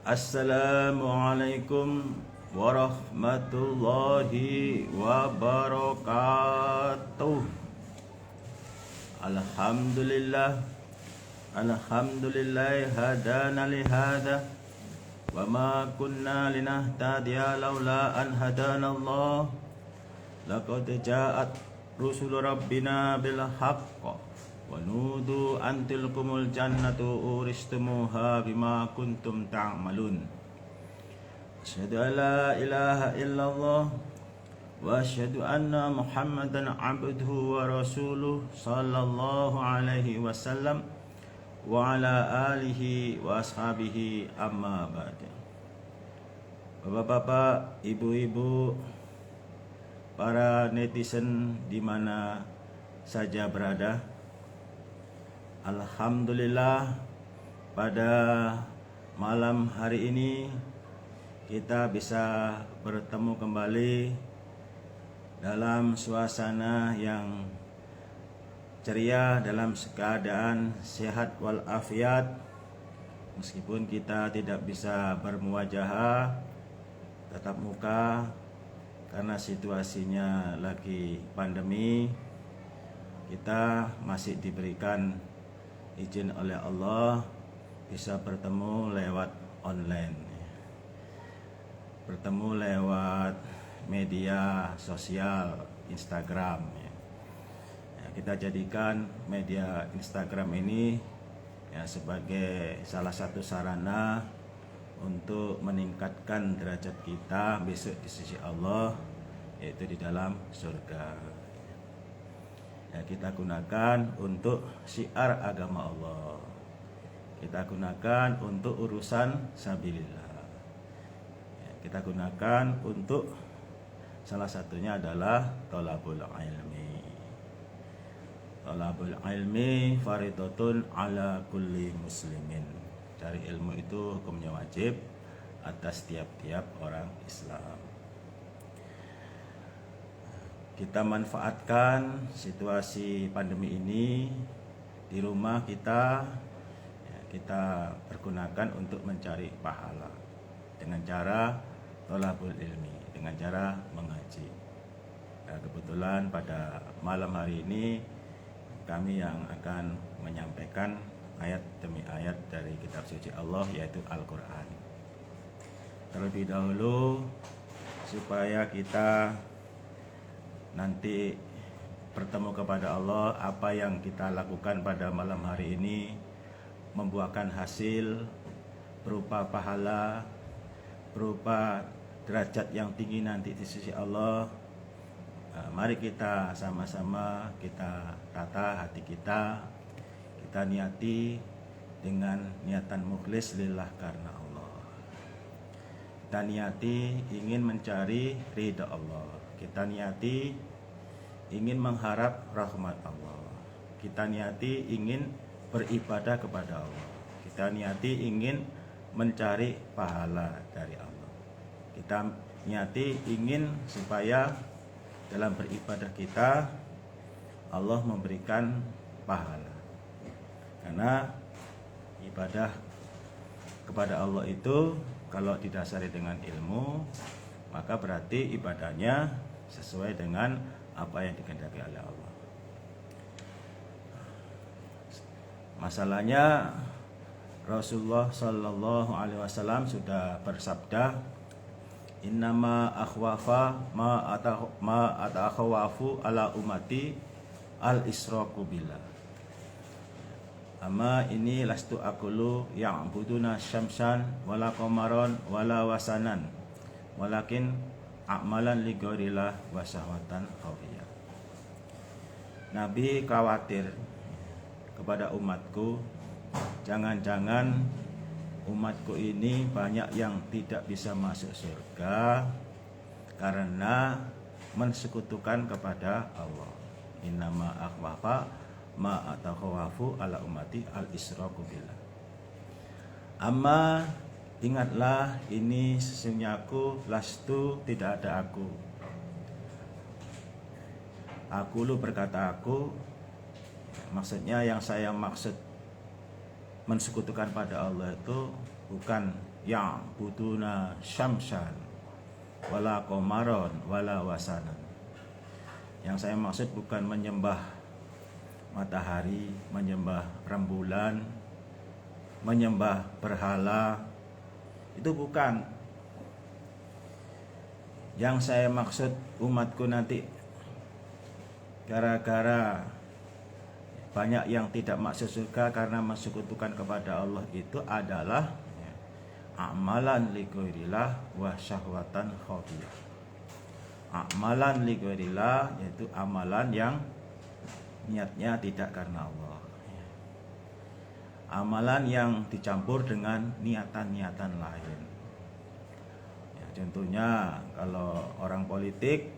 Assalamualaikum warahmatullahi wabarakatuh. Alhamdulillah, alhamdulillah hadana li hadza wa ma kunna linahtadiya laula an hadana Allah. Laqad ja'at rusul rabbina bil haqq wa nudu an tilkumul jannatu uristumuha bima kuntum ta'malun. Asyhadu an la ilaha illallah wa asyhadu anna Muhammadan abduhu wa rasuluh sallallahu alaihi wasallam wa ala alihi wa ashabihi amma ba'd. Bapak-bapak, ibu-ibu, para netizen di mana saja berada, alhamdulillah pada malam hari ini kita bisa bertemu kembali dalam suasana yang ceria, dalam keadaan sehat walafiat, meskipun kita tidak bisa bermuwajahah tatap muka karena situasinya lagi pandemi. Kita masih diberikan izin oleh Allah bisa bertemu lewat online, bertemu lewat media sosial Instagram. Kita jadikan media Instagram ini sebagai salah satu sarana untuk meningkatkan derajat kita besok di sisi Allah, yaitu di dalam surga. Kita gunakan untuk syiar agama Allah, kita gunakan untuk urusan sabilillah, kita gunakan untuk salah satunya adalah thalabul ilmi. Thalabul ilmi faridatun ala kulli muslimin. Cari ilmu itu hukumnya wajib atas tiap-tiap orang Islam. Kita manfaatkan situasi pandemi ini di rumah kita, kita pergunakan untuk mencari pahala dengan cara thalabul ilmi, dengan cara mengaji. Kebetulan pada malam hari ini kami yang akan menyampaikan ayat demi ayat dari kitab suci Allah, yaitu Al-Quran. Terlebih dahulu, supaya kita nanti bertemu kepada Allah, apa yang kita lakukan pada malam hari ini membuahkan hasil berupa pahala, berupa derajat yang tinggi nanti di sisi Allah. Mari kita sama-sama kita tata hati kita niati dengan niatan mukhlis lillah karena Allah. Kita niati ingin mencari ridha Allah, kita niati ingin mengharap rahmat Allah, kita niati ingin beribadah kepada Allah, kita niati ingin mencari pahala dari Allah, kita niati ingin supaya dalam beribadah kita Allah memberikan pahala. Karena ibadah kepada Allah itu kalau didasari dengan ilmu, maka berarti ibadahnya sesuai dengan apa yang dikehendaki oleh Allah. Masalahnya Rasulullah Shallallahu Alaihi Wasallam sudah bersabda, innama akhwafa ma atakhawafu ala umati al israku billah. Amma ini lastu akulu yang buduna syamsan wala qamaron wala wasanan walakin a'malan li ghairillah wa syahwatan khawiyah. Nabi khawatir kepada umatku, jangan-jangan umatku ini banyak yang tidak bisa masuk surga karena mensekutukan kepada Allah. Innama akhwafa ma atakhawafu ala ummati al israku billah. Amma ingatlah, ini sesungguhnya aku, lastu tidak ada aku. Aku lu berkata aku, maksudnya yang saya maksud mensekutukan pada Allah itu bukan yang buduna syamsan wala qamaron wala wasanan. Yang saya maksud bukan menyembah matahari, menyembah rembulan, menyembah berhala, itu bukan. Yang saya maksud umatku nanti gara-gara banyak yang tidak masuk surga karena mensekutukan kepada Allah itu adalah amalan li ghairillah wa syahwatan khafiyah. Amalan li ghairillah yaitu amalan yang niatnya tidak karena Allah. Amalan yang dicampur dengan niatan-niatan lain. Ya, contohnya kalau orang politik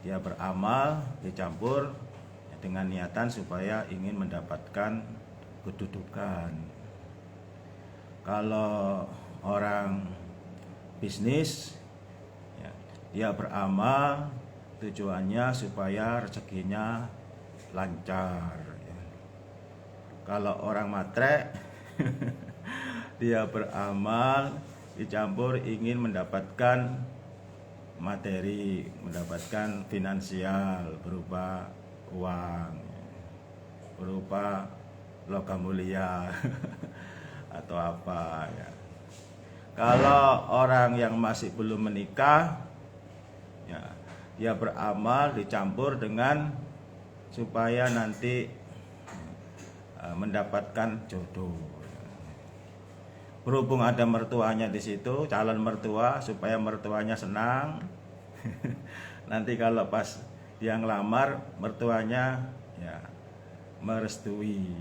dia beramal dicampur dengan niatan supaya ingin mendapatkan kedudukan. Kalau orang bisnis ya, dia beramal tujuannya supaya rezekinya lancar ya. Kalau orang matre dia beramal dicampur ingin mendapatkan materi, mendapatkan finansial berupa uang, berupa logam mulia atau apa ya. Kalau orang yang masih belum menikah ya, dia beramal dicampur dengan supaya nanti mendapatkan jodoh. Berhubung ada mertuanya di situ, calon mertua, supaya mertuanya senang. Nanti kalau pas dia ngelamar, mertuanya ya merestui.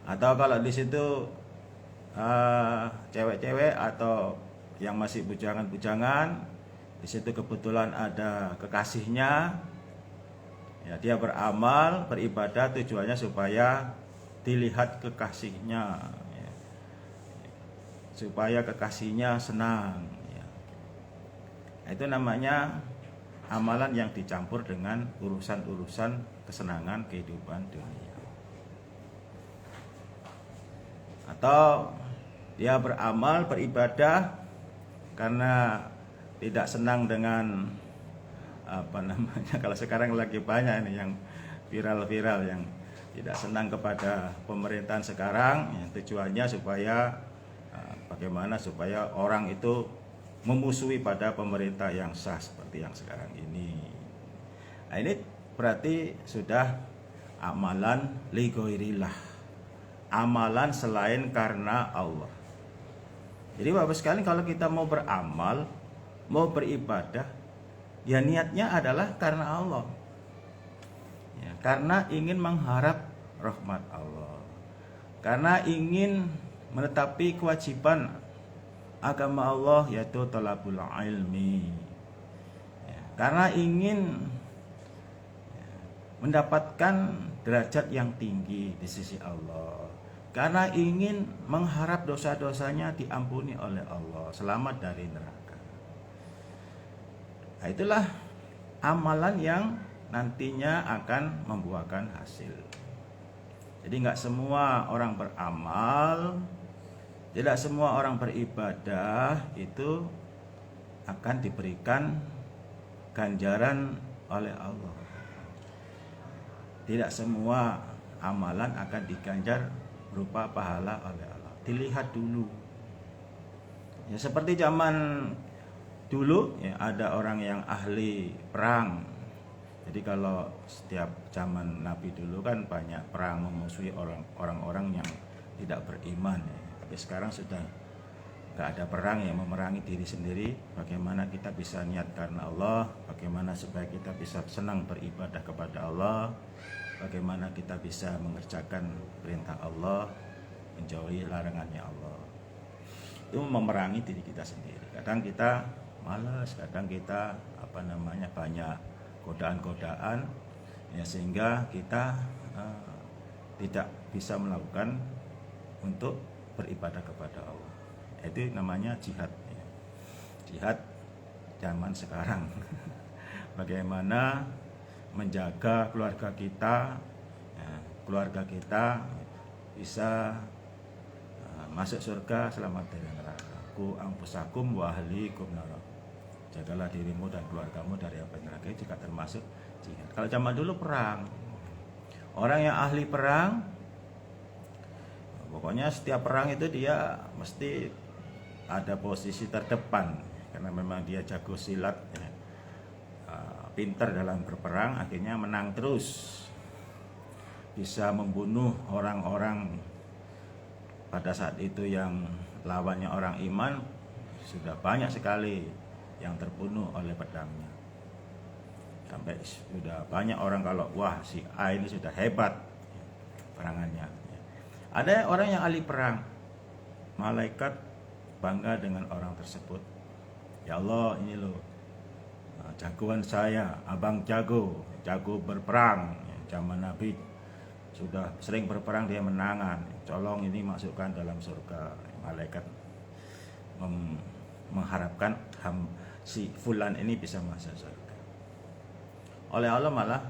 Atau kalau di situ cewek-cewek atau yang masih bujangan-bujangan, di situ kebetulan ada kekasihnya, ya dia beramal, beribadah tujuannya supaya dilihat kekasihnya, ya. Supaya kekasihnya senang, ya. Itu namanya amalan yang dicampur dengan urusan-urusan kesenangan kehidupan dunia. Atau dia beramal, beribadah karena tidak senang dengan kalau sekarang lagi banyak ini yang viral-viral yang tidak senang kepada pemerintahan sekarang, ya, tujuannya supaya bagaimana supaya orang itu memusuhi pada pemerintah yang sah seperti yang sekarang ini. Nah, ini berarti sudah amalan li ghairillah, amalan selain karena Allah. Jadi Bapak sekalian, kalau kita mau beramal, mau beribadah, ya niatnya adalah karena Allah, ya, karena ingin mengharap rahmat Allah, karena ingin menetapi kewajiban agama Allah yaitu talabul ilmi, ya, karena ingin mendapatkan derajat yang tinggi di sisi Allah, karena ingin mengharap dosa-dosanya diampuni oleh Allah, selamat dari neraka. Nah, itulah amalan yang nantinya akan membuahkan hasil. Jadi nggak semua orang beramal, tidak semua orang beribadah itu akan diberikan ganjaran oleh Allah. Tidak semua amalan akan diganjar berupa pahala oleh Allah. Dilihat dulu. Ya, seperti zaman dulu ya, ada orang yang ahli perang. Jadi kalau setiap zaman Nabi dulu kan banyak perang memusuhi orang-orang yang tidak beriman ya. Tapi sekarang sudah nggak ada perang yang memerangi diri sendiri. Bagaimana kita bisa niat karena Allah, bagaimana supaya kita bisa senang beribadah kepada Allah, bagaimana kita bisa mengerjakan perintah Allah, menjauhi larangannya Allah. Itu memerangi diri kita sendiri. Kadang kita malas, kadang kita banyak godaan-godaan ya, sehingga kita tidak bisa melakukan untuk beribadah kepada Allah. Itu namanya jihad ya. Jihad zaman sekarang. Bagaimana menjaga keluarga kita ya, keluarga kita bisa masuk surga, selamat dari neraka. Ku anfusakum wa ahlikum nar. Jagalah dirimu dan keluargamu dari api neraka. Itu juga termasuk jihad. Kalau zaman dulu perang, orang yang ahli perang, pokoknya setiap perang itu dia mesti ada posisi terdepan karena memang dia jago silat, ya. Pintar dalam berperang, akhirnya menang terus, bisa membunuh orang-orang pada saat itu yang lawannya orang iman. Sudah banyak sekali yang terbunuh oleh pedangnya, sampai sudah banyak orang kalau wah si A ini sudah hebat perangannya. Ada orang yang ahli perang, malaikat bangga dengan orang tersebut. Ya Allah, ini loh jagoan saya, abang jago berperang. Zaman Nabi sudah sering berperang, dia menangan. Tolong ini masukkan dalam surga. Malaikat mengharapkan si fulan ini bisa masuk surga. Oleh Allah malah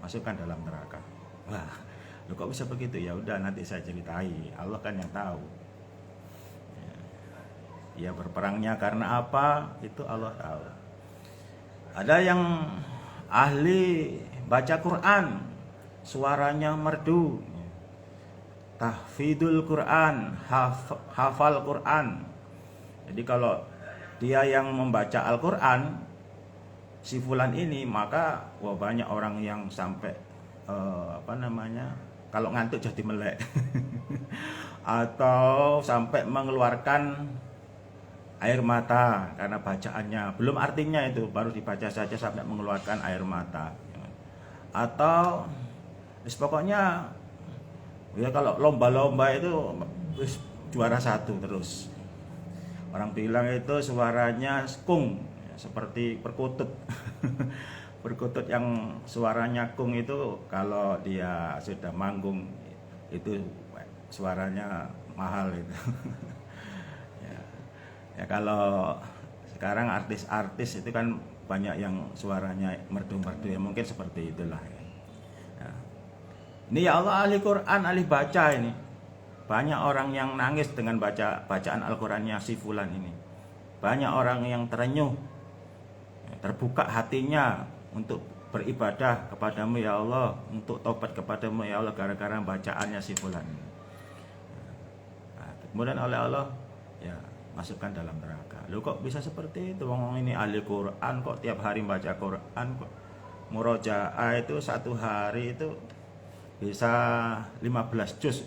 masukkan dalam neraka. Wah, lu kok bisa begitu? Ya udah, nanti saya ceritai. Allah kan yang tahu. Ya berperangnya karena apa? Itu Allah tahu. Ada yang ahli baca Quran, suaranya merdu, tahfidul Quran, hafal Quran. Jadi kalau dia yang membaca Al-Quran, si fulan ini, maka wah banyak orang yang sampai kalau ngantuk jadi melek atau sampai mengeluarkan air mata karena bacaannya belum artinya, itu baru dibaca saja sampai mengeluarkan air mata. Atau pokoknya ya kalau lomba-lomba itu juara satu terus. Orang bilang itu suaranya kung, seperti perkutut. Perkutut yang suaranya kung itu kalau dia sudah manggung itu suaranya mahal itu. Ya kalau sekarang artis-artis itu kan banyak yang suaranya merdu-merdu, ya mungkin seperti itulah. Ya. Ini ya Allah, ahli Quran, ahli baca ini. Banyak orang yang nangis dengan bacaan Al-Qurannya si fulan ini. Banyak orang yang terenyuh, terbuka hatinya untuk beribadah kepadamu ya Allah, untuk taubat kepadamu ya Allah gara-gara bacaannya si fulan. Nah, kemudian oleh Allah ya masukkan dalam neraka. Lu kok bisa seperti itu? Wong ini ahli Quran kok tiap hari baca Quran kok. Murojaah itu satu hari itu bisa 15 juz.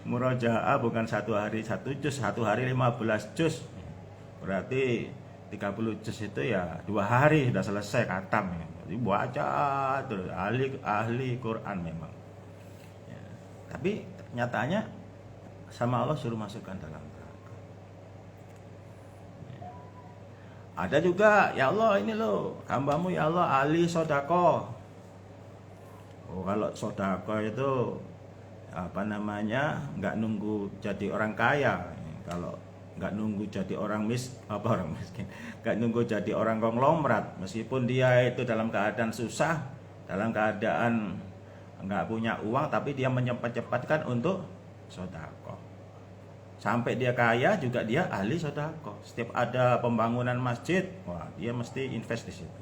Murojaah bukan satu hari 1 juz, satu hari 15 juz. Berarti 30 juz itu ya 2 hari sudah selesai khatam. Jadi baca terus, ahli Quran memang. Ya. Tapi nyatanya sama Allah suruh masukkan dalam neraka. Ada juga, ya Allah ini loh, hambamu ya Allah ahli sodako. Oh, kalau sodako itu nggak nunggu jadi orang kaya. Kalau nggak nunggu jadi orang miskin, nggak nunggu jadi orang konglomerat. Meskipun dia itu dalam keadaan susah, dalam keadaan nggak punya uang, tapi dia menyempatkan untuk sodako. Sampai dia kaya juga dia ahli sodako. Setiap ada pembangunan masjid, wah dia mesti invest di situ.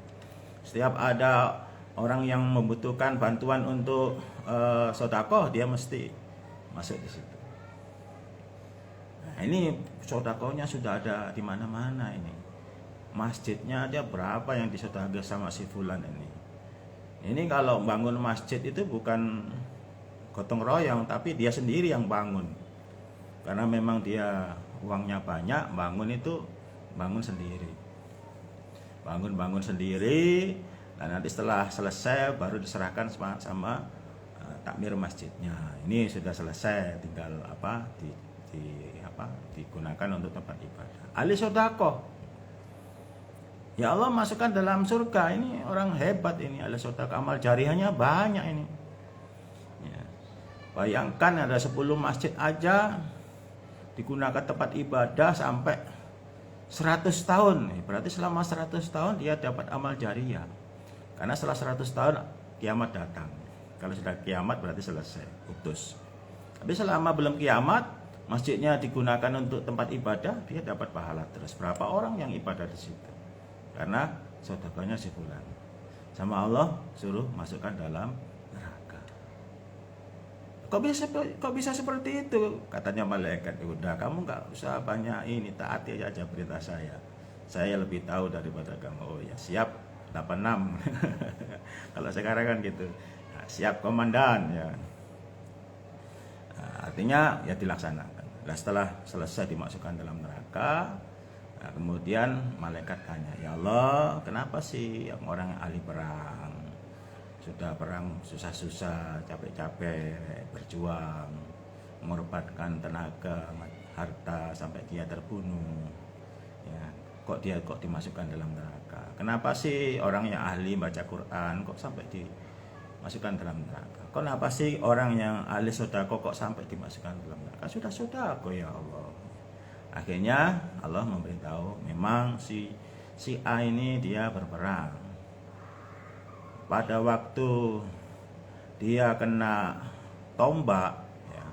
Setiap ada orang yang membutuhkan bantuan untuk sodako, dia mesti masuk di situ. Nah, ini sodakonya sudah ada di mana-mana ini. Masjidnya ada berapa yang disodako sama si fulan ini. Ini kalau bangun masjid itu bukan gotong royong, tapi dia sendiri yang bangun. Karena memang dia uangnya banyak, bangun sendiri. Bangun sendiri, dan nanti setelah selesai baru diserahkan sama takmir masjidnya. Ini sudah selesai, tinggal digunakan untuk tempat ibadah. Ahli sodako. Ya Allah masukkan dalam surga. Ini orang hebat ini, ahli sodako, amal jarihnya banyak ini. Ya. Bayangkan ada 10 masjid aja digunakan tempat ibadah sampai 100 tahun. Berarti selama 100 tahun dia dapat amal jariyah. Karena setelah 100 tahun kiamat datang. Kalau sudah kiamat berarti selesai, putus. Tapi selama belum kiamat, masjidnya digunakan untuk tempat ibadah, dia dapat pahala terus. Berapa orang yang ibadah di situ? Karena sedekahnya si fulan. Sama Allah suruh masukkan dalam neraka. Kok bisa seperti itu? Katanya malaikat, udah kamu nggak usah banyak ini, taati aja perintah saya. Saya lebih tahu daripada kamu. Oh ya siap, 86. Kalau sekarang kan gitu. Nah, siap komandan ya. Nah, artinya ya dilaksanakan. Nah, setelah selesai dimasukkan dalam neraka, nah, kemudian malaikat tanya, ya Allah, kenapa sih yang orang ahli perang, sudah perang susah-susah, capek-capek, berjuang, mengorbankan tenaga, harta sampai dia terbunuh, ya, kok dimasukkan dalam neraka? Kenapa sih orang yang ahli baca Quran kok sampai dimasukkan dalam neraka? Kenapa sih orang yang ahli sedekah kok sampai dimasukkan dalam neraka? Sudah sedekah ya Allah. Akhirnya Allah memberitahu, memang si A ini dia berperang. Pada waktu dia kena tombak, ya,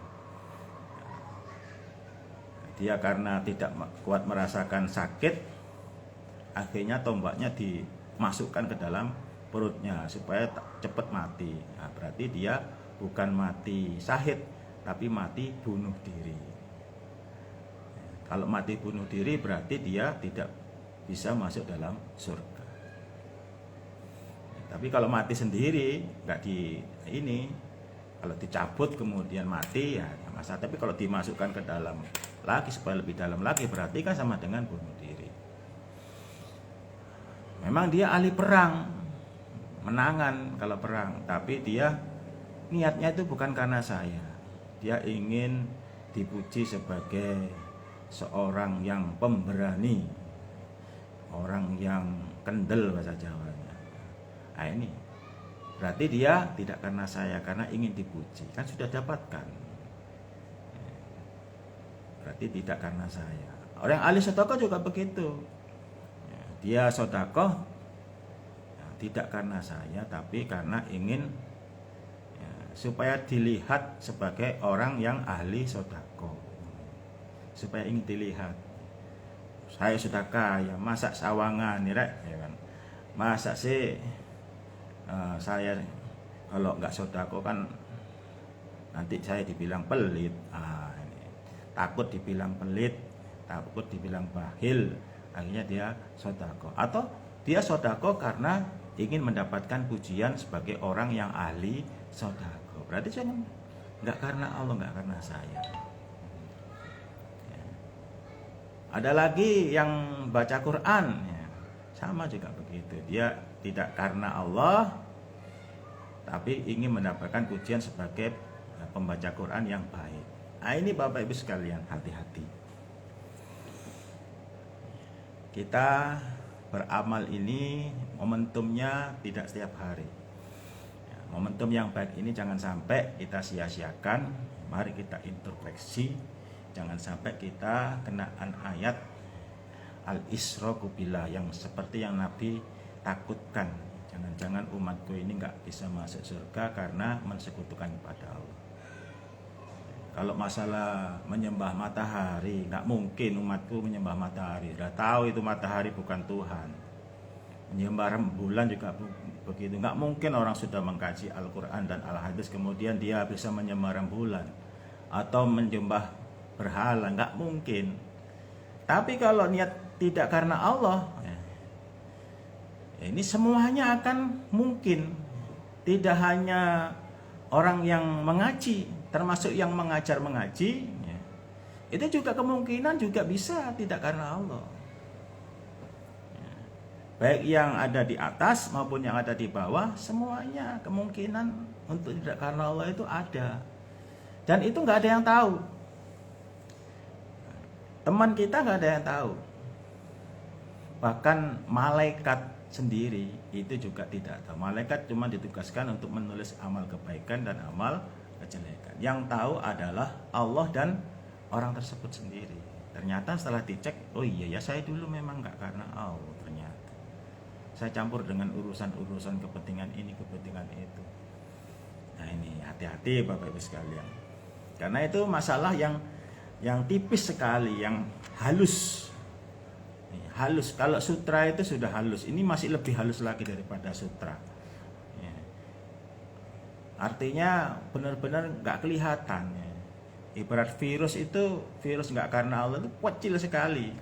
dia karena tidak kuat merasakan sakit, akhirnya tombaknya dimasukkan ke dalam perutnya supaya cepat mati. Nah, berarti dia bukan mati syahid, tapi mati bunuh diri. Kalau mati bunuh diri berarti dia tidak bisa masuk dalam surga. Tapi kalau mati sendiri, nggak kalau dicabut kemudian mati ya masalah. Tapi kalau dimasukkan ke dalam lagi supaya lebih dalam lagi, berarti kan sama dengan bunuh diri. Memang dia ahli perang, menangan kalau perang, tapi dia niatnya itu bukan karena saya. Dia ingin dipuji sebagai seorang yang pemberani, orang yang kendel bahasa Jawanya. Nah ini berarti dia tidak karena saya, karena ingin dipuji, kan sudah dapatkan. Berarti tidak karena saya. Orang ahli sedekah juga begitu. Dia sedekah tidak karena saya, tapi karena ingin supaya dilihat sebagai orang yang ahli sedekah, supaya ingin dilihat, saya sudah kaya, masa sawangan nih rek, ya kan? Masa sih saya kalau nggak sedekah kan nanti saya dibilang pelit, takut dibilang pelit, takut dibilang bakhil, akhirnya dia sedekah. Atau dia sedekah karena ingin mendapatkan pujian sebagai orang yang ahli sedekah. Berarti jangan, nggak karena Allah, nggak karena saya. Ada lagi yang baca Quran, ya, sama juga begitu. Dia tidak karena Allah, tapi ingin mendapatkan pujian sebagai pembaca Quran yang baik. Nah ini Bapak Ibu sekalian, hati-hati. Kita beramal ini momentumnya tidak setiap hari. Momentum yang baik ini jangan sampai kita sia-siakan. Mari kita introspeksi, jangan sampai kita kenaan ayat al-Israku billah yang seperti yang Nabi takutkan. Jangan-jangan umatku ini nggak bisa masuk surga karena mensekutukan kepada Allah. Kalau masalah menyembah matahari, nggak mungkin umatku menyembah matahari. Sudah tahu itu matahari bukan Tuhan. Menyembah rembulan juga begitu. Nggak mungkin orang sudah mengkaji Al-Quran dan Al-Hadis kemudian dia bisa menyembah rembulan atau menyembah berhala, nggak mungkin. Tapi kalau niat tidak karena Allah, ini semuanya akan mungkin. Tidak hanya orang yang mengaji, termasuk yang mengajar mengaji, itu juga kemungkinan juga bisa tidak karena Allah. Baik yang ada di atas maupun yang ada di bawah, semuanya kemungkinan untuk tidak karena Allah itu ada. Dan itu nggak ada yang tahu. Teman kita nggak ada yang tahu. Bahkan malaikat sendiri itu juga tidak tahu. Malaikat cuma ditugaskan untuk menulis amal kebaikan dan amal kejelekan. Yang tahu adalah Allah dan orang tersebut sendiri. Ternyata setelah dicek, oh iya ya saya dulu memang nggak karena Allah ternyata. Saya campur dengan urusan-urusan kepentingan ini, kepentingan itu. Nah ini hati-hati Bapak Ibu sekalian. Karena itu masalah yang tipis sekali, yang halus. Halus. Kalau sutra itu sudah halus, ini masih lebih halus lagi daripada sutra. Ya. Artinya benar-benar nggak kelihatan. Ya. Ibarat virus itu, virus nggak karena Allah itu kecil sekali,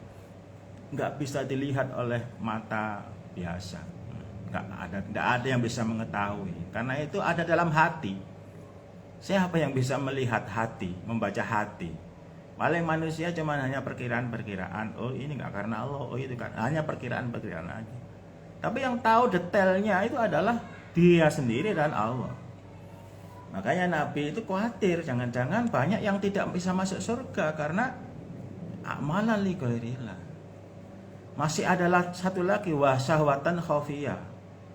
nggak bisa dilihat oleh mata biasa. Nggak ada yang bisa mengetahui. Karena itu ada dalam hati. Siapa yang bisa melihat hati, membaca hati? Paling manusia cuma hanya perkiraan-perkiraan. Oh ini nggak karena Allah, oh itu kan hanya perkiraan-perkiraan aja. Tapi yang tahu detailnya itu adalah Dia sendiri dan Allah. Makanya Nabi itu khawatir jangan-jangan banyak yang tidak bisa masuk surga karena amalan li ghairillah. Masih adalah satu lagi syahwatan khafiyah.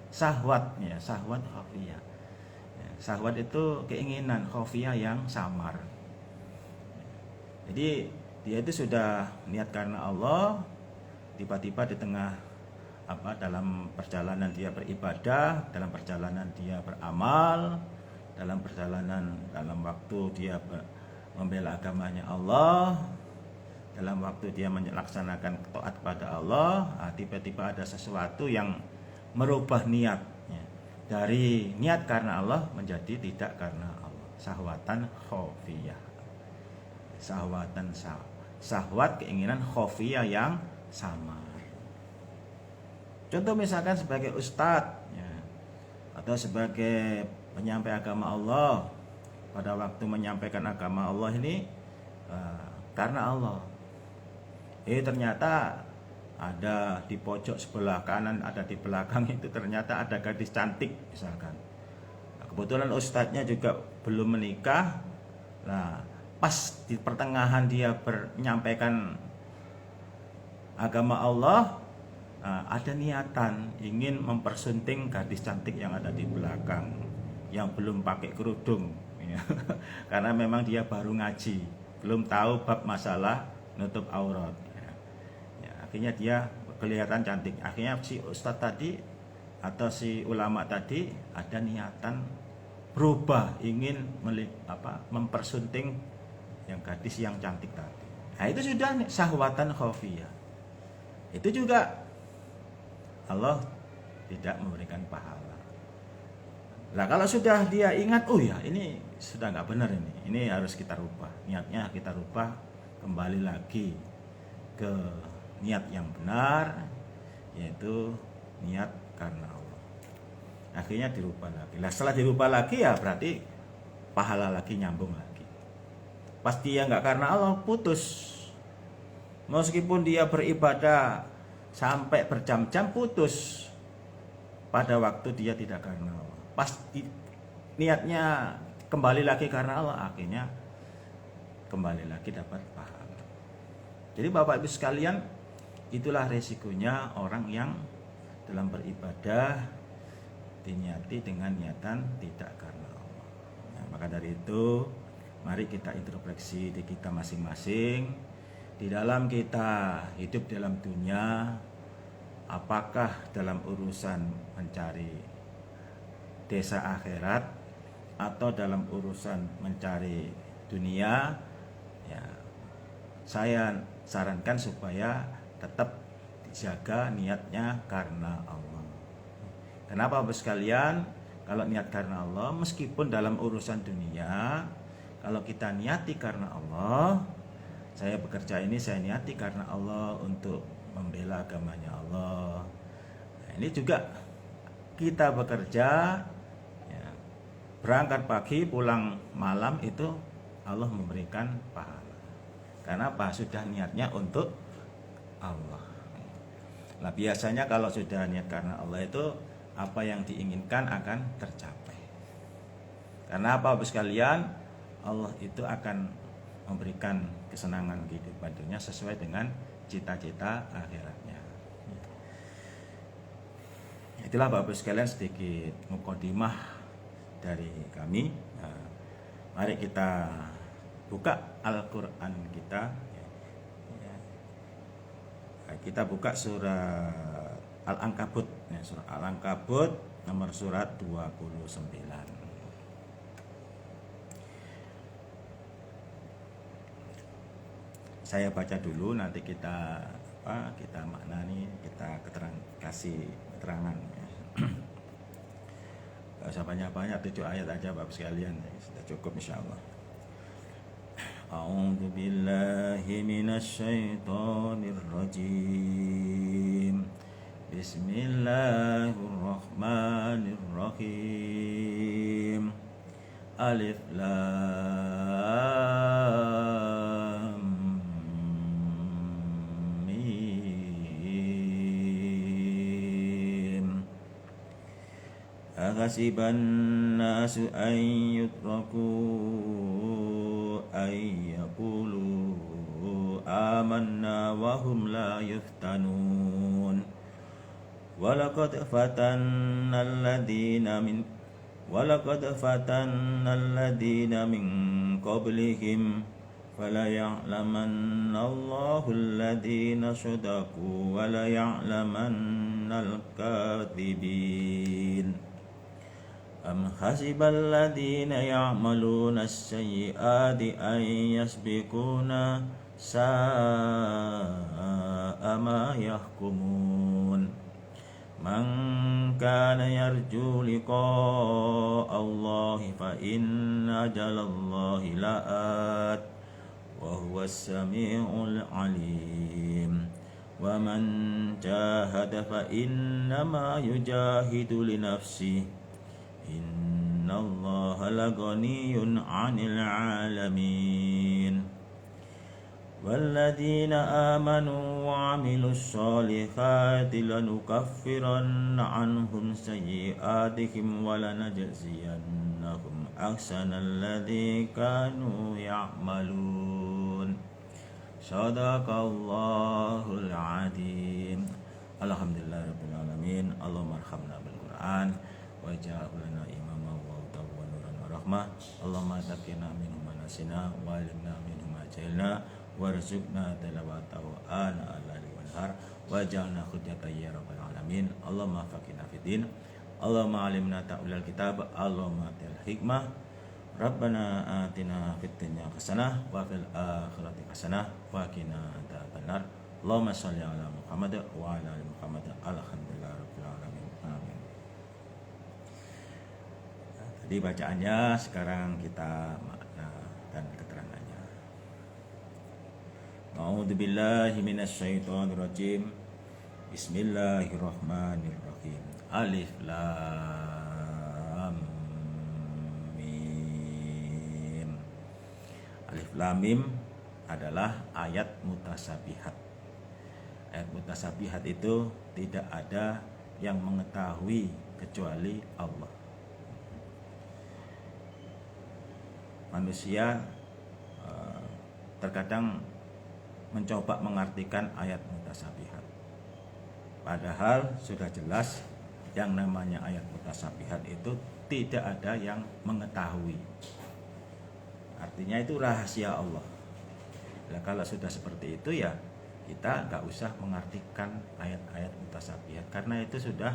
Syahwatnya, syahwat khafiyah. Syahwat itu keinginan, khafiyah yang samar. Jadi dia itu sudah niat karena Allah, tiba-tiba di tengah dalam perjalanan dia beribadah, dalam perjalanan dia beramal, dalam waktu dia membela agamanya Allah, dalam waktu dia melaksanakan taat pada Allah, tiba-tiba ada sesuatu yang merubah niatnya dari niat karena Allah menjadi tidak karena Allah. Syahwatan khafiyah. Syahwat keinginan khafiyah yang sama. Contoh misalkan sebagai ustadz ya, atau sebagai penyampai agama Allah, pada waktu menyampaikan agama Allah ini karena Allah. Ternyata ada di pojok sebelah kanan, ada di belakang itu ternyata ada gadis cantik misalkan. Kebetulan ustadznya juga belum menikah. Nah, pas di pertengahan dia menyampaikan agama Allah, ada niatan ingin mempersunting gadis cantik yang ada di belakang, yang belum pakai kerudung, ya. Karena memang dia baru ngaji, belum tahu bab masalah nutup aurat. Ya, akhirnya dia kelihatan cantik. Akhirnya si ustadz tadi atau si ulama tadi ada niatan berubah, ingin mempersunting yang gadis yang cantik tadi. Nah, itu sudah syahwatan khafiyah. Itu juga Allah tidak memberikan pahala. Nah, kalau sudah dia ingat, oh ya ini sudah nggak benar ini harus kita rubah. Niatnya kita rubah, kembali lagi ke niat yang benar, yaitu niat karena Allah. Akhirnya dirubah lagi. Nah, setelah dirubah lagi ya berarti pahala lagi, nyambung lagi. Pas dia nggak karena Allah, putus. Meskipun dia beribadah sampai berjam-jam, putus pada waktu dia tidak karena Allah. Pas niatnya kembali lagi karena Allah, akhirnya kembali lagi dapat pahala. Jadi Bapak Ibu sekalian, itulah resikonya orang yang dalam beribadah diniati dengan niatan tidak karena Allah. Nah, maka dari itu mari kita introspeksi di kita masing-masing. Di dalam kita hidup dalam dunia, apakah dalam urusan mencari desa akhirat atau dalam urusan mencari dunia, ya, saya sarankan supaya tetap dijaga niatnya karena Allah. Kenapa Bapak sekalian? Kalau niat karena Allah, meskipun dalam urusan dunia, kalau kita niati karena Allah, saya bekerja ini saya niati karena Allah untuk membela agamanya Allah. Nah, ini juga kita bekerja, ya, berangkat pagi pulang malam, itu Allah memberikan pahala. Karena apa? Sudah niatnya untuk Allah. Nah, biasanya kalau sudah niat karena Allah itu apa yang diinginkan akan tercapai. Karena apa Bapak sekalian? Allah itu akan memberikan kesenangan kehidupan dunia sesuai dengan cita-cita akhiratnya. Itulah Bapak sekalian sedikit mukadimah dari kami. Nah, mari kita buka Al-Quran kita. Kita buka surat Al-Ankabut, surat Al-Ankabut nomor surat 29. saya baca dulu, nanti kita maknani, kita kasih keterangan. Gak usah banyak-banyak, 7 ayat aja Bapak sekalian, sudah cukup insyaallah. A'udzu billahi minasyaitonir rajim. Bismillahirrahmanirrahim. Alif lam mim. Ahasiban nasu an yutraku ay yaqulu amanna wa hum la yuftanun. Walaqad fatanna alladhina min qablihim fala ya'lamanna Allahu alladhina sadaqu wa la ya'lamanna al-kadhibin. Am hasibal ladhina ya'maluna as-sayyi'ati an yasbiquna sa'a ma yahkumun. Man kana yarju liqa'a Allahi fa inna ajalallahi la'at wa huwa as-sami'ul 'alim. Wa man jahada fa innama yujahidu li nafsihi. Innallaha laghaniyyun 'anil 'alamin. Walladzina amanu wa 'amilus solihati lanukaffiranna 'anhum sayyi'atihim wa lanajziyannahum ahsanal ladzi kanu ya'malun. Shadaqallahul 'adzim. Alhamdulillahirabbil alamin. Allahumma arhamna bil Qur'an waj'alhu lana imama wa hudan wa nuran wa rahmah. Allahumma taqina minhu ma nasina wa 'allimna minhu ma jahilna warzuqna tilawatahu ana al-laili wan nahar waj'alna hujjatan ya rabbal alamin. Allahumma faqihna fid din, Allahumma 'allimna ta'wilal kitab, Allahumma atil hikmah. Rabbana atina fid dunya hasanah wa fil akhirati hasanah wa qina adzabannar. Allahumma shalli ala Muhammad wa ala ali Muhammad. Alhamdulillahirabbil alamin. Amin. Jadi bacaannya, sekarang kita makna dan keterangannya. A'udzu billahi minasyaitonir rajim. Bismillahirrahmanirrahim. Alif lam mim. Alif lam mim adalah ayat mutasabihat. Ayat mutasabihat itu tidak ada yang mengetahui kecuali Allah. Manusia terkadang mencoba mengartikan ayat mutasabihat, padahal sudah jelas yang namanya ayat mutasabihat itu tidak ada yang mengetahui. Artinya itu rahasia Allah. Nah, kalau sudah seperti itu ya kita nggak usah mengartikan ayat-ayat mutasabihat, karena itu sudah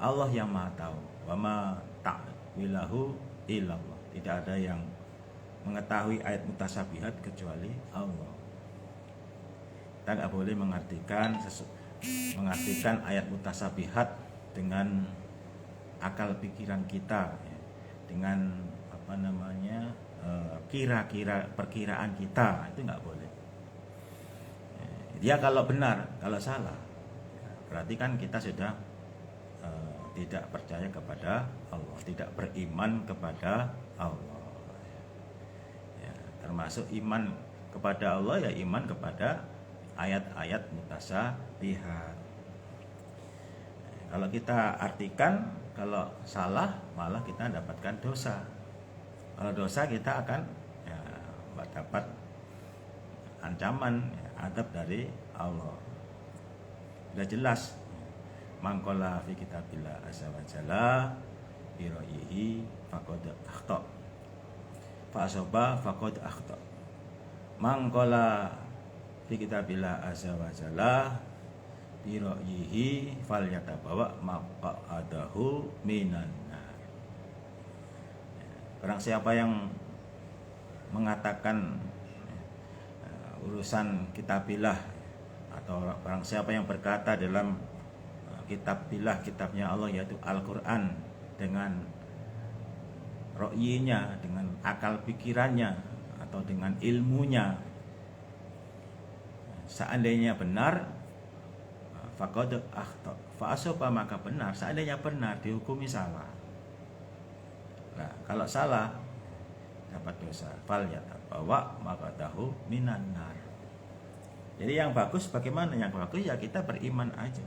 Allah yang maha tahu. Wa ma ta'wilahu illallah. Tidak ada yang mengetahui ayat mutasabihat kecuali Allah. Kita nggak boleh mengartikan ayat mutasabihat dengan akal pikiran kita, dengan kira-kira perkiraan kita, itu nggak boleh. Dia kalau benar, kalau salah, berarti kan kita sudah tidak percaya kepada Allah, tidak beriman kepada Allah. Termasuk iman kepada Allah ya iman kepada ayat-ayat mutasabihat. Kalau kita artikan, kalau salah malah kita dapatkan dosa. Kalau dosa kita akan dapat ancaman, adab dari Allah. Sudah jelas. Mangkola fi kitabillah azza wa jalla bi ra'yihi faqad akhta. Fa asaba faqad akhta. Mangkola fi kitabillah azza wa jalla bi ra'yihi falyatabawa maq'adahu minan nar. Barang siapa yang mengatakan urusan kitabillah, atau barang siapa yang berkata dalam kitabillah, kitabnya Allah yaitu Al-Quran, dengan ro'yinya, dengan akal pikirannya atau dengan ilmunya, seandainya benar, faqad akhta fa asaba, maka benar. Seandainya benar dihukumi salah. Nah, kalau salah dapat dosa. Fal yatabawa maqadahu minan nar. Jadi yang bagus bagaimana? Yang bagus ya kita beriman aja.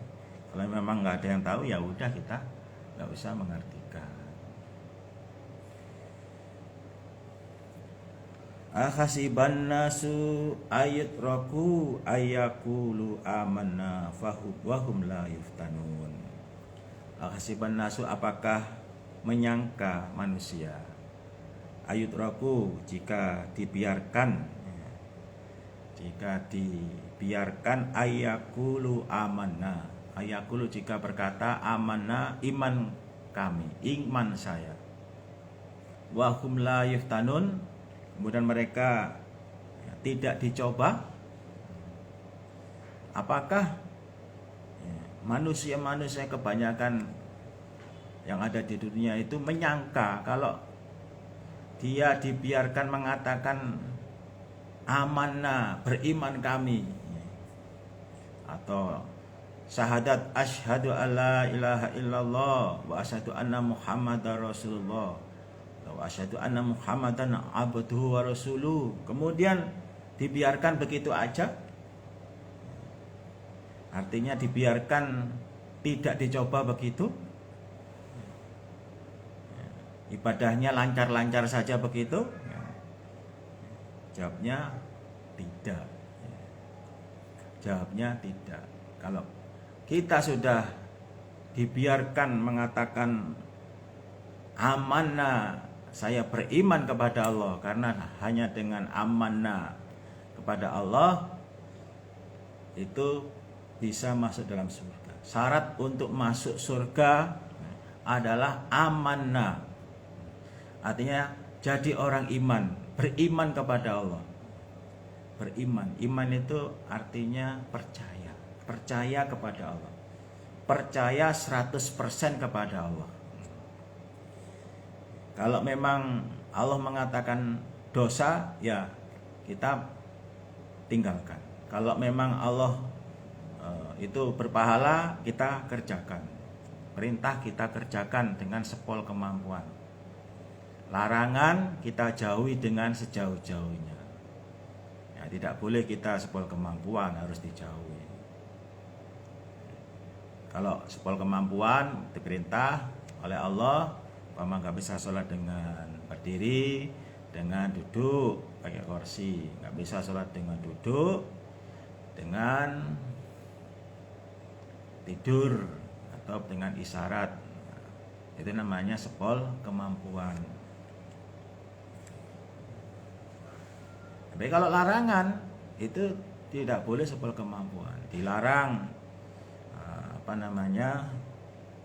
Kalau memang nggak ada yang tahu ya udah, kita nggak usah mengartikan. Akhasiban nasu ayutraku ayakulu amanna wahum la yuftanun. Akhasiban nasu, apakah menyangka manusia, ayutraku, jika dibiarkan ayakulu amanna, ayakulu jika berkata amanna, iman kami, iman saya, wahum la yuftanun, kemudian mereka tidak dicoba. Apakah manusia-manusia kebanyakan yang ada di dunia itu menyangka kalau dia dibiarkan mengatakan amanah, beriman kami, atau syahadat asyhadu alla ilaha illallah wa asyhadu anna muhammadar rasulullah wa asyhadu anna muhammadan abduhu wa rasuluh, kemudian dibiarkan begitu aja, artinya dibiarkan tidak dicoba begitu, ibadahnya lancar-lancar saja begitu? Jawabnya tidak. Jawabnya tidak. Kalau kita sudah dibiarkan mengatakan amanah, saya beriman kepada Allah, karena hanya dengan amanah kepada Allah itu bisa masuk dalam surga. Syarat untuk masuk surga adalah amanah. Artinya jadi orang iman, beriman kepada Allah. Beriman, iman itu artinya percaya, percaya kepada Allah, percaya 100% kepada Allah. Kalau memang Allah mengatakan dosa, ya kita tinggalkan. Kalau memang Allah itu berpahala, kita kerjakan. Perintah kita kerjakan dengan sepol kemampuan. Larangan kita jauhi dengan sejauh-jauhnya. Ya, tidak boleh kita sepol kemampuan, harus dijauhi. Kalau sepol kemampuan diperintah oleh Allah, umpama nggak bisa sholat dengan berdiri, dengan duduk pakai kursi, nggak bisa sholat dengan duduk, dengan tidur atau dengan isyarat, itu namanya sepol kemampuan. Tapi kalau larangan itu tidak boleh sepol kemampuan, dilarang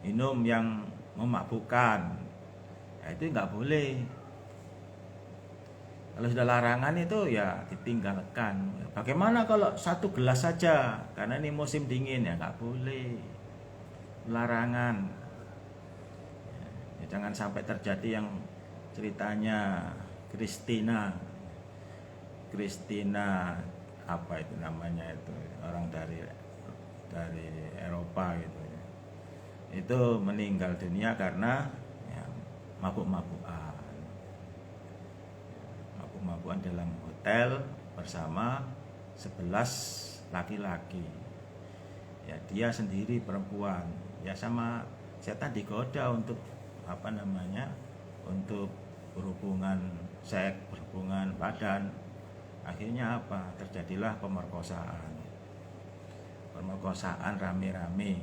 minum yang memabukkan, ya itu nggak boleh. Kalau sudah larangan itu ya ditinggalkan. Bagaimana kalau satu gelas saja, karena ini musim dingin, ya nggak boleh. Larangan. Ya, jangan sampai terjadi yang ceritanya Kristina apa itu namanya, itu orang dari Eropa gitu. Itu meninggal dunia karena ya, mabuk-mabukan dalam hotel bersama 11 laki-laki. Ya, dia sendiri perempuan. Ya sama setan digoda untuk untuk berhubungan seks, berhubungan badan. Akhirnya apa? Terjadilah pemerkosaan rame-rame.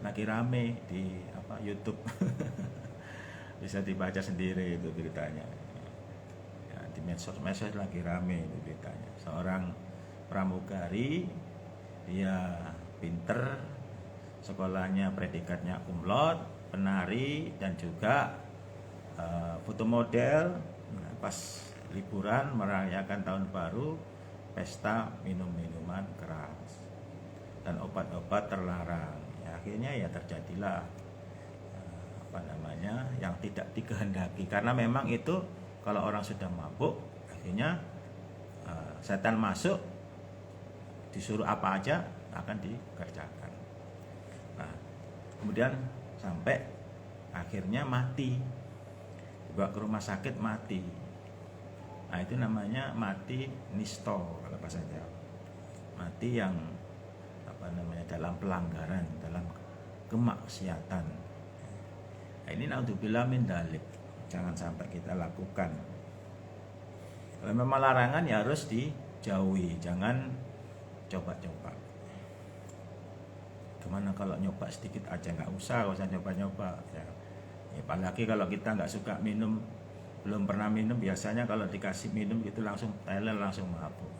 Lagi rame di YouTube. Bisa dibaca sendiri itu beritanya. Ya, di medsos lagi rame itu beritanya. Seorang pramugari, dia pinter, sekolahnya predikatnya umlaut, penari dan juga foto model. Nah, pas liburan merayakan tahun baru, pesta minum-minuman keras dan obat-obat terlarang. Ya, akhirnya ya terjadilah yang tidak dikehendaki, karena memang itu kalau orang sudah mabuk akhirnya setan masuk, disuruh apa aja akan dikerjakan. Nah, kemudian sampai akhirnya mati, dibawa ke rumah sakit mati. Nah, itu namanya mati nisto kalau bahasa Jawa. Mati yang dalam pelanggaran, dalam kemaksiatan. Nah, ini naudzubillah min dzalik. Jangan sampai kita lakukan. Kalau memang larangan ya harus dijauhi, jangan coba-coba. Gimana kalau nyoba sedikit aja, nggak usah nyoba-nyoba. Ya, apalagi kalau kita nggak suka minum, belum pernah minum, biasanya kalau dikasih minum gitu langsung teler, langsung mabuk.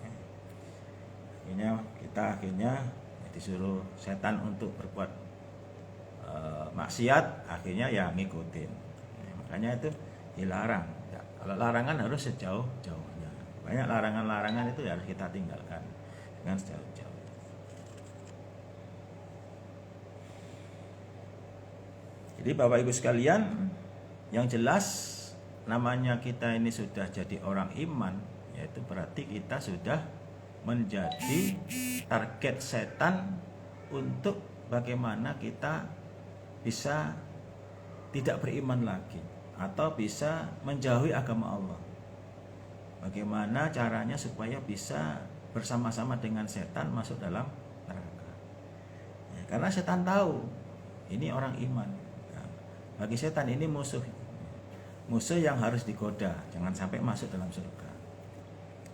Akhirnya disuruh setan untuk berbuat maksiat, akhirnya ya ngikutin. Makanya itu dilarang. Ya, kalau larangan harus sejauh-jauhnya. Banyak larangan-larangan itu harus kita tinggalkan dengan sejauh-jauh. Jadi Bapak Ibu sekalian, yang jelas namanya kita ini sudah jadi orang iman, yaitu berarti kita sudah menjadi target setan untuk bagaimana kita bisa tidak beriman lagi atau bisa menjauhi agama Allah. Bagaimana caranya supaya bisa bersama-sama dengan setan masuk dalam neraka. Ya, karena setan tahu ini orang iman. Ya, bagi setan ini musuh yang harus digoda, jangan sampai masuk dalam surga.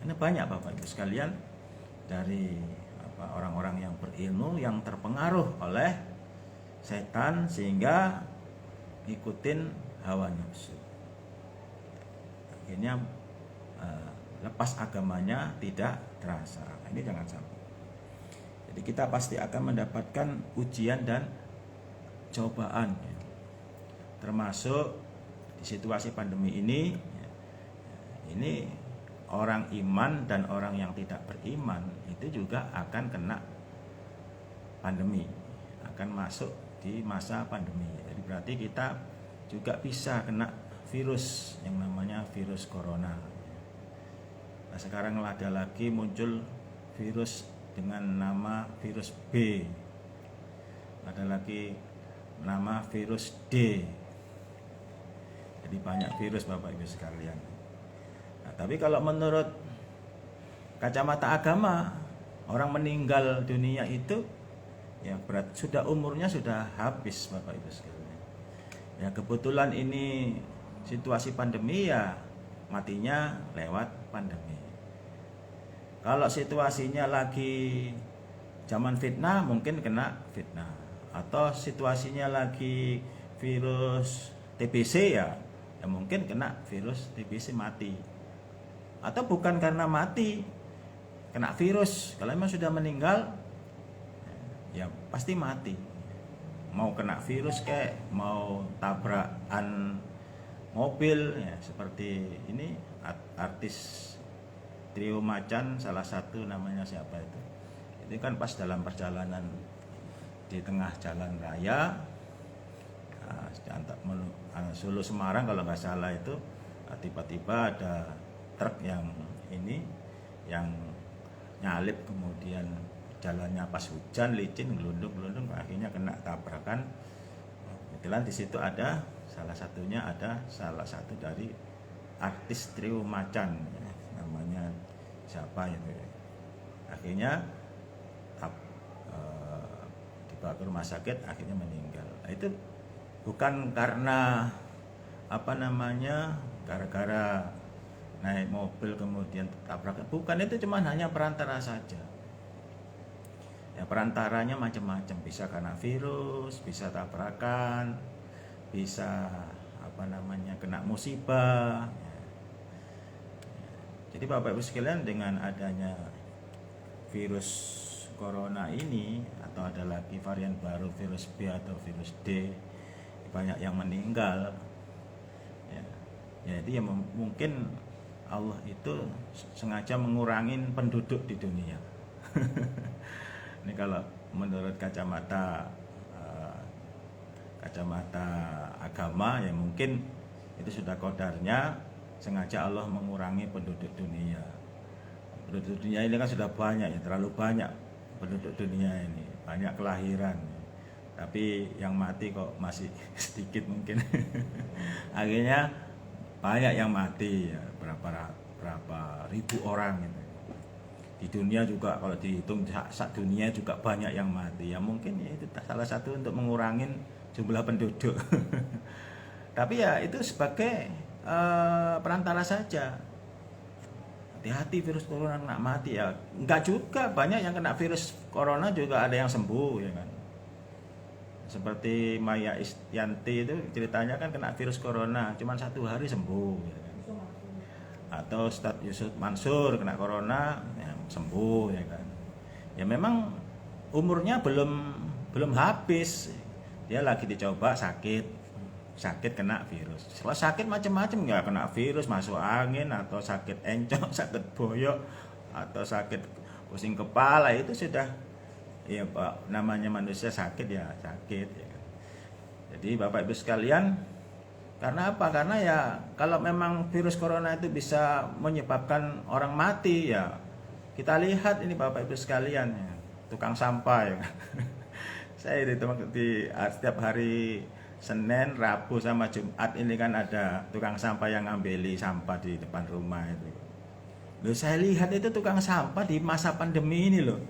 Ini banyak Bapak Ibu sekalian dari orang-orang yang berilmu yang terpengaruh oleh setan sehingga ngikutin hawa nafsu. Akhirnya lepas agamanya tidak terasa. Ini jangan sampai. Jadi kita pasti akan mendapatkan ujian dan cobaan, ya. Termasuk di situasi pandemi ini, ya. Ini orang iman dan orang yang tidak beriman itu juga akan kena pandemi, akan masuk di masa pandemi. Jadi berarti kita juga bisa kena virus yang namanya virus corona. Nah, sekarang ada lagi muncul virus dengan nama virus B. Ada lagi nama virus D. Jadi banyak virus Bapak Ibu sekalian. Nah, tapi kalau menurut kacamata agama, orang meninggal dunia itu ya umurnya sudah habis Bapak Ibu sekalian. Ya kebetulan ini situasi pandemi, ya matinya lewat pandemi. Kalau situasinya lagi zaman fitnah mungkin kena fitnah, atau situasinya lagi virus TBC ya mungkin kena virus TBC mati. Atau bukan karena mati, kena virus, kalau memang sudah meninggal ya pasti mati. Mau kena virus kayak mau tabrakan mobil ya, seperti ini artis Trio Macan salah satu, namanya siapa itu kan pas dalam perjalanan di tengah jalan raya Solo Semarang kalau nggak salah itu, tiba-tiba ada truk yang nyalip, kemudian jalannya pas hujan licin, gelundung-gelundung, akhirnya kena tabrakan. Kebetulan di situ ada salah satu dari artis Trio Macan, ya, namanya siapa itu. Akhirnya dibawa ke rumah sakit, akhirnya meninggal. Nah, itu bukan karena gara-gara naik mobil kemudian tabrakan, bukan, itu cuma hanya perantara saja. Ya, perantaranya macam-macam, bisa karena virus, bisa tabrakan, bisa kena musibah. Jadi Bapak Ibu sekalian, dengan adanya virus corona ini, atau ada lagi varian baru virus B atau virus D, banyak yang meninggal. Ya, jadi mungkin Allah itu sengaja mengurangi penduduk di dunia. Ini kalau menurut kacamata agama ya mungkin itu sudah qadarnya, sengaja Allah mengurangi penduduk dunia. Penduduk dunia ini kan sudah banyak ya, terlalu banyak penduduk dunia ini, banyak kelahiran. Tapi yang mati kok masih sedikit mungkin. Akhirnya banyak yang mati ya, berapa ribu orang gitu. Di dunia juga kalau dihitung sak dunia juga banyak yang mati. Ya mungkin ya itu salah satu untuk mengurangi jumlah penduduk. Tapi ya itu sebagai perantara saja. Hati-hati virus corona kena mati ya. Enggak juga, banyak yang kena virus corona juga ada yang sembuh ya kan. Seperti Maya Istianti itu ceritanya kan kena virus corona, cuman 1 hari sembuh ya kan. Atau Ustadz Yusuf Mansur kena corona ya, sembuh ya kan. Ya memang umurnya belum habis. Dia lagi dicoba sakit kena virus. Setelah sakit macam-macam, nggak kena virus, masuk angin atau sakit encok, sakit boyok atau sakit pusing kepala, itu sudah ya Pak, namanya manusia sakit ya sakit ya. Jadi Bapak Ibu sekalian, karena apa? Karena ya kalau memang virus corona itu bisa menyebabkan orang mati ya, kita lihat ini Bapak Ibu sekalian ya, tukang sampah ya. Saya di setiap hari Senin, Rabu sama Jumat ini kan ada tukang sampah yang ngambil sampah di depan rumah itu. Loh, saya lihat itu tukang sampah di masa pandemi ini loh,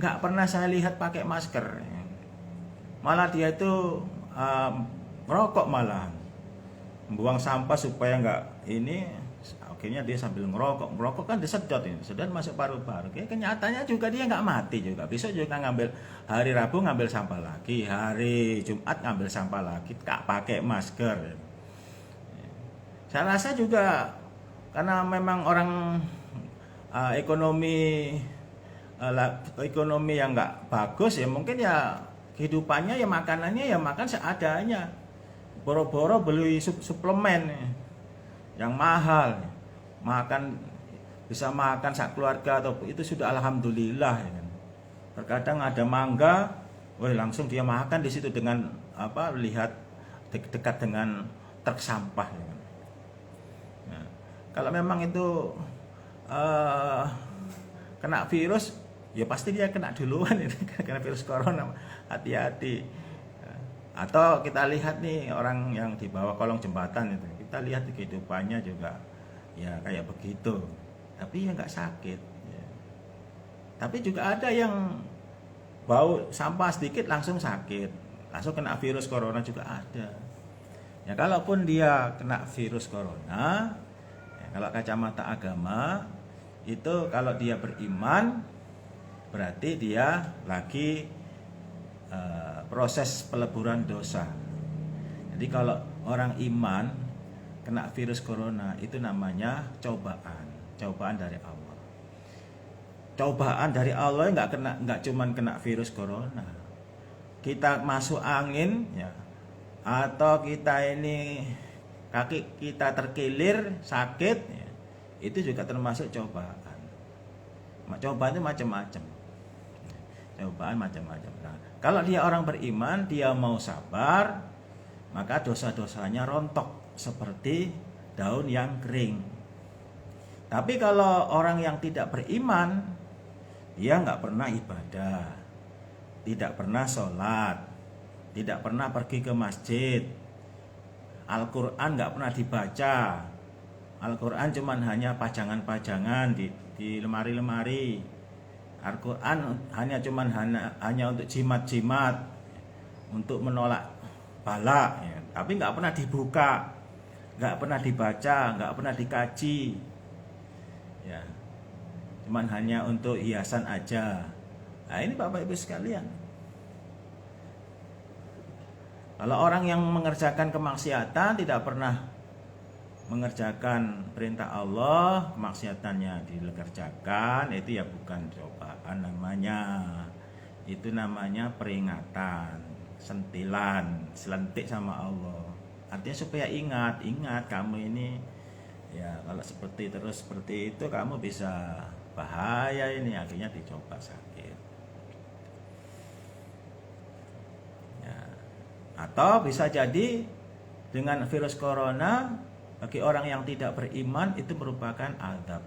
nggak pernah saya lihat pakai masker. Malah dia itu ngerokok, malah membuang sampah supaya nggak ini. Akhirnya dia sambil ngerokok kan disedot ini, sedot masuk paru-paru. Kenyataannya juga dia nggak mati juga. Besok juga ngambil, hari Rabu ngambil sampah lagi, hari Jumat ngambil sampah lagi, nggak pakai masker. Saya rasa juga karena memang orang ekonomi yang nggak bagus ya, mungkin ya kehidupannya ya makanannya ya makan seadanya. Boro-boro beli suplemen yang mahal. Bisa makan sak keluarga atau itu sudah alhamdulillah ya kan. Terkadang ada mangga, langsung dia makan di situ dengan lihat dekat dengan truk sampah ya kan. Nah, kalau memang itu kena virus ya pasti dia kena duluan ini, kena virus corona, hati-hati. Atau kita lihat nih orang yang di bawah kolong jembatan itu, kita lihat kehidupannya juga ya kayak begitu, tapi ya nggak sakit ya. Tapi juga ada yang bau sampah sedikit langsung sakit, langsung kena virus corona juga ada ya. Kalaupun dia kena virus corona ya, kalau kacamata agama itu kalau dia beriman berarti dia lagi proses peleburan dosa. Jadi kalau orang iman kena virus corona itu namanya cobaan dari Allah. Cobaan dari Allah nggak cuman kena virus corona. Kita masuk angin ya, atau kita ini kaki kita terkilir sakit ya, itu juga termasuk cobaan. Cobaan itu macam-macam. Cobaan macam-macam. Nah, kalau dia orang beriman, dia mau sabar, maka dosa-dosanya rontok seperti daun yang kering. Tapi kalau orang yang tidak beriman, dia nggak pernah ibadah, tidak pernah sholat, tidak pernah pergi ke masjid, Al-Quran nggak pernah dibaca, Al-Quran cuman hanya pajangan-pajangan di lemari-lemari, Al-Quran hanya untuk jimat-jimat, untuk menolak bala ya. Tapi nggak pernah dibuka, nggak pernah dibaca, nggak pernah dikaji ya, cuman hanya untuk hiasan aja. Nah ini Bapak Ibu sekalian, kalau orang yang mengerjakan kemaksiatan tidak pernah mengerjakan perintah Allah, kemaksiatannya dikerjakan, itu ya bukan cobaan namanya, itu namanya peringatan, sentilan, selentik sama Allah. Artinya supaya ingat kamu ini Ya kalau seperti itu kamu bisa bahaya, ini akhirnya dicoba sakit. Ya. Atau bisa jadi dengan virus corona bagi orang yang tidak beriman itu merupakan azab,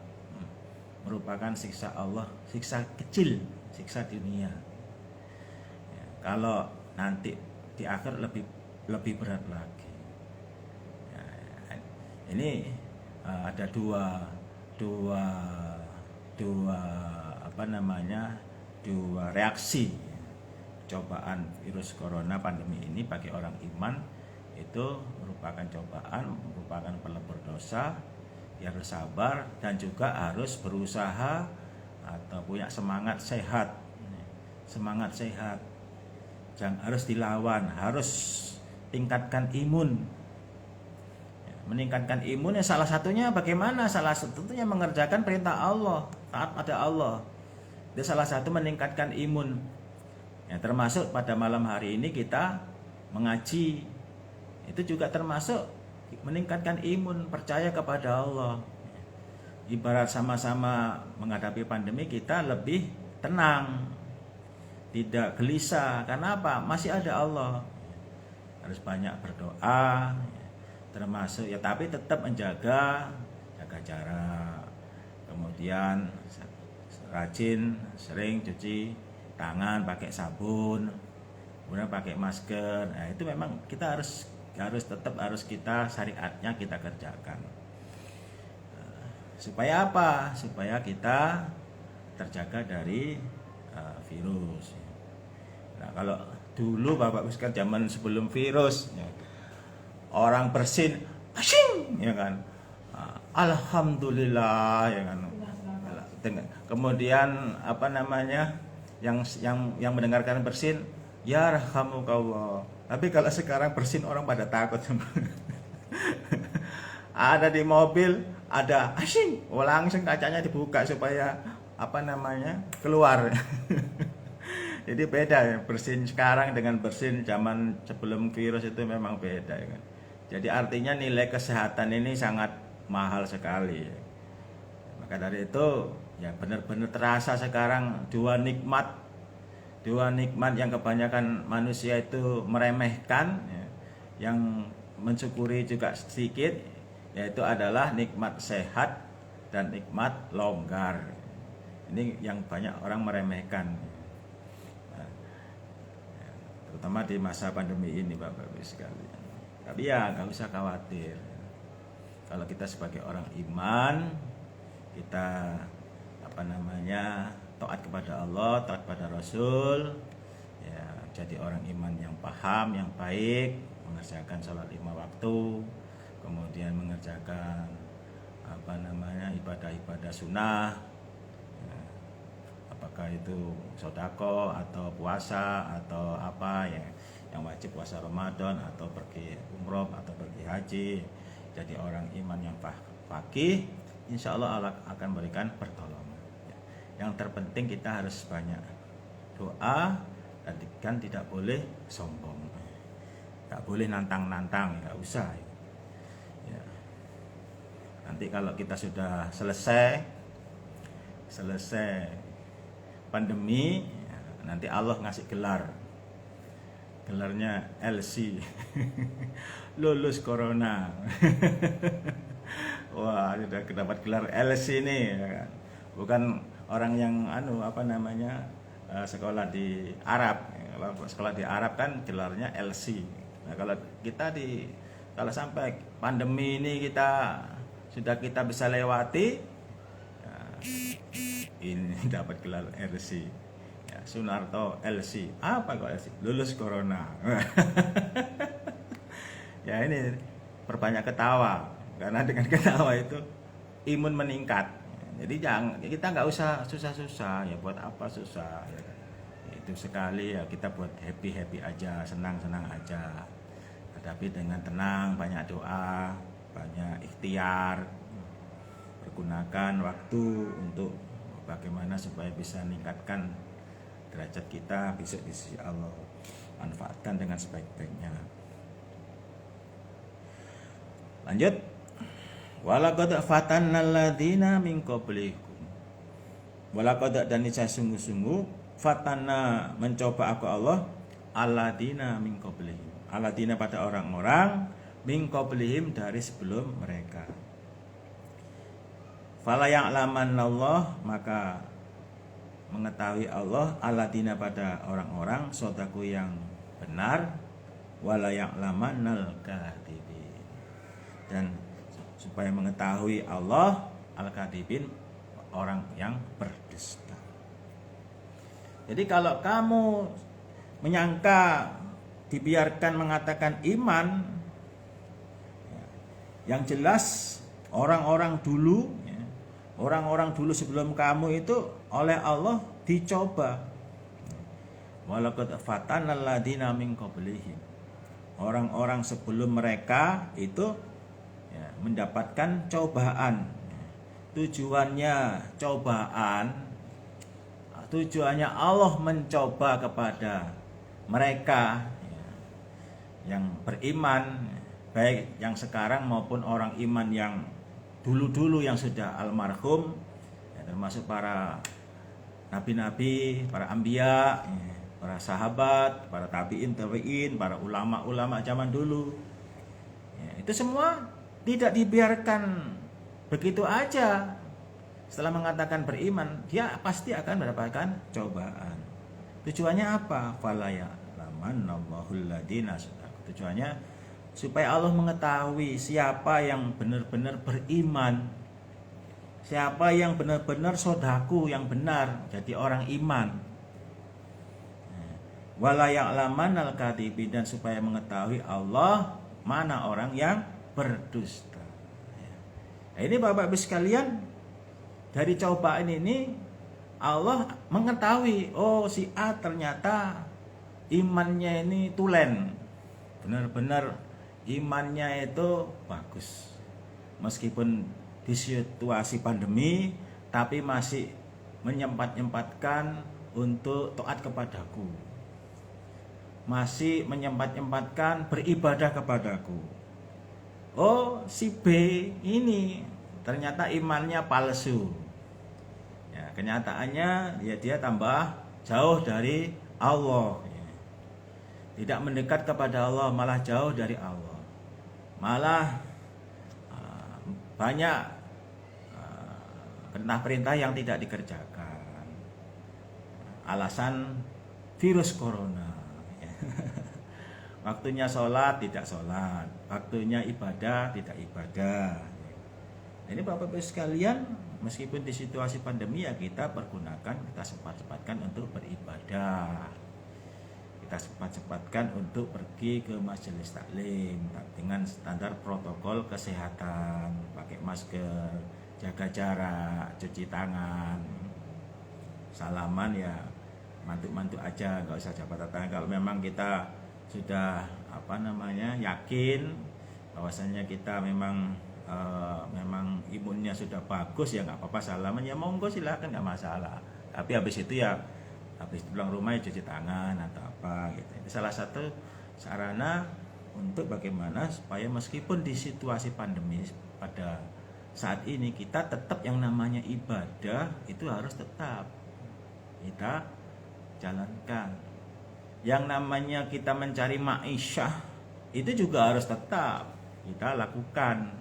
merupakan siksa Allah, siksa kecil, siksa dunia. Ya, kalau nanti di akhir lebih berat lagi. Ya, ini ada dua reaksi cobaan virus corona pandemi ini bagi orang iman. Itu merupakan cobaan, merupakan pelebur dosa. Ya harus sabar dan juga harus berusaha atau punya semangat sehat. Jangan harus dilawan, harus tingkatkan imun. Meningkatkan imun ya salah satunya bagaimana? Salah satunya mengerjakan perintah Allah, taat pada Allah. Itu salah satu meningkatkan imun. Ya, termasuk pada malam hari ini kita mengaji. Itu juga termasuk meningkatkan imun, percaya kepada Allah. Ibarat sama-sama menghadapi pandemi, kita lebih tenang, tidak gelisah. Karena apa? Masih ada Allah. Harus banyak berdoa, termasuk ya, tapi tetap jaga jarak, kemudian rajin sering cuci tangan pakai sabun, kemudian pakai masker. Nah, itu memang kita harus tetap kita syariatnya kita kerjakan. Supaya apa? Supaya kita terjaga dari virus. Nah, kalau dulu Bapak Ibu zaman sebelum virus ya, orang bersin asying ya kan, alhamdulillah ya kan. Kemudian apa namanya, yang mendengarkan bersin ya rahamukallah. Tapi kalau sekarang bersin orang pada takut. Ada di mobil ada asying, langsung kacanya dibuka supaya apa namanya keluar. Jadi beda ya, bersin sekarang dengan bersin zaman sebelum virus itu memang beda ya kan. Jadi artinya nilai kesehatan ini sangat mahal sekali. Maka dari itu ya benar-benar terasa sekarang dua nikmat yang kebanyakan manusia itu meremehkan ya, yang mensyukuri juga sedikit, yaitu adalah nikmat sehat dan nikmat longgar. Ini yang banyak orang meremehkan, terutama di masa pandemi ini Bapak-Ibu sekalian. Tapi ya nggak usah khawatir. Kalau kita sebagai orang iman, kita apa namanya, taat kepada Allah, taat kepada Rasul, ya jadi orang iman yang paham, yang baik, mengerjakan sholat 5 waktu, kemudian mengerjakan apa namanya ibadah-ibadah sunnah, ya, apakah itu sodako atau puasa atau apa ya, yang wajib puasa Ramadan atau pergi umroh atau pergi haji. Jadi orang iman yang faqih, insya Allah akan berikan pertolongan. Yang terpenting kita harus banyak doa dan kan tidak boleh sombong, nggak boleh nantang-nantang, nggak usah ya. Nanti kalau kita sudah selesai pandemi ya, nanti Allah ngasih gelarnya LC lulus corona. Wah, sudah dapat gelar LC nih ya kan? Bukan orang yang apa namanya sekolah di Arab. Kalau sekolah di Arab kan gelarnya LC. Nah, kalau kita kalau sampai pandemi ini kita bisa lewati ya, ini dapat gelar LC ya, Sunarto LC. Apa kok LC? Lulus corona. Ya ini perbanyak ketawa, karena dengan ketawa itu imun meningkat. Jadi kita nggak usah susah-susah ya, buat apa susah ya. Itu sekali ya kita buat happy aja, senang aja. Hadapi dengan tenang, banyak doa, banyak ikhtiar, pergunakan waktu untuk bagaimana supaya bisa meningkatkan derajat kita besok di sisi Allah. Manfaatkan dengan sebaik-baiknya. Lanjut, Walaqad fatanna alladziina min qablikum. Walaqad dan niscaya sungguh-sungguh fatanna mencoba aku Allah alladziina min qablihim. Alladziina pada orang-orang min qablihim dari sebelum mereka. Fala ya'lamanna Allah, maka mengetahui Allah alladziina pada orang-orang sodaku yang benar, wala ya'lamannal kadhibin, dan supaya mengetahui Allah al-kadhibin, orang yang berdusta. Jadi kalau kamu menyangka dibiarkan mengatakan iman, yang jelas orang-orang dulu sebelum kamu itu oleh Allah dicoba. Walaqad fatanna alladziina min qablihim. Orang-orang sebelum mereka itu mendapatkan cobaan. Tujuannya Allah mencoba kepada mereka yang beriman, baik yang sekarang maupun orang iman yang dulu-dulu yang sudah almarhum, termasuk para nabi-nabi, para anbiya, para sahabat, para tabi'in, para ulama-ulama zaman dulu. Itu semua tidak dibiarkan begitu aja. Setelah mengatakan beriman, dia pasti akan mendapatkan cobaan. Tujuannya apa? Fala ya'lamannallahu alladziina sadaqu. Tujuannya supaya Allah mengetahui siapa yang benar-benar beriman, siapa yang benar-benar sodaku yang benar, jadi orang iman. Wala ya'lamannal kadhibin, dan supaya mengetahui Allah mana orang yang berdusta. Nah, ini Bapak Ibu sekalian, dari cobaan ini Allah mengetahui, oh si A ternyata imannya ini tulen, benar-benar imannya itu bagus, meskipun di situasi pandemi, tapi masih menyempat-nyempatkan untuk taat kepadaku, masih menyempat-nyempatkan beribadah kepadaku. Oh si B ini ternyata imannya palsu. Ya, kenyataannya dia tambah jauh dari Allah. Tidak mendekat kepada Allah, malah jauh dari Allah. Malah banyak perintah-perintah yang tidak dikerjakan. Alasan virus corona. Waktunya sholat tidak sholat, waktunya ibadah tidak ibadah. Ini Bapak Ibu sekalian, meskipun di situasi pandemi ya kita sempat-sempatkan untuk beribadah. Kita sempat-sempatkan untuk pergi ke majelis taklim dengan standar protokol kesehatan, pakai masker, jaga jarak, cuci tangan, salaman ya mantuk-mantuk aja, nggak usah jabat tangan. Kalau memang kita sudah yakin bahwasanya kita memang imunnya sudah bagus, ya nggak apa-apa salaman, ya monggo silakan, nggak masalah. Tapi habis pulang rumah ya cuci tangan atau apa gitu. Itu salah satu sarana untuk bagaimana supaya meskipun di situasi pandemi pada saat ini kita tetap yang namanya ibadah itu harus tetap kita jalankan. Yang namanya kita mencari ma'isyah itu juga harus tetap kita lakukan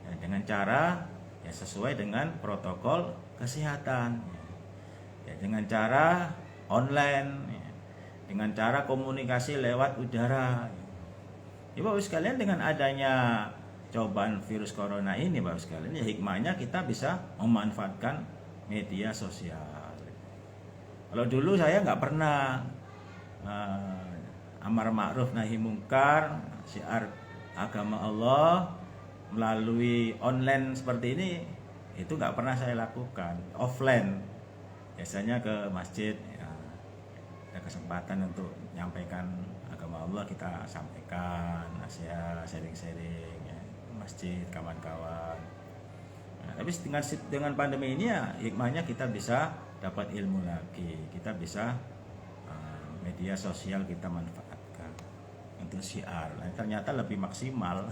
ya, dengan cara ya sesuai dengan protokol kesehatan ya, dengan cara online ya, dengan cara komunikasi lewat udara ya. Bapak sekalian, dengan adanya cobaan virus corona ini Bapak sekalian, ya hikmahnya kita bisa memanfaatkan media sosial. Kalau dulu saya nggak pernah amar ma'ruf nahi mungkar, syiar agama Allah melalui online seperti ini, itu nggak pernah saya lakukan. Offline biasanya ke masjid ya, ada kesempatan untuk menyampaikan agama Allah, kita sampaikan nasihat, sharing-sharing ya, masjid kawan-kawan. Nah, tapi dengan pandemi ini ya hikmahnya kita bisa dapat ilmu lagi, kita bisa media sosial kita manfaatkan untuk syiar. Nah, ternyata lebih maksimal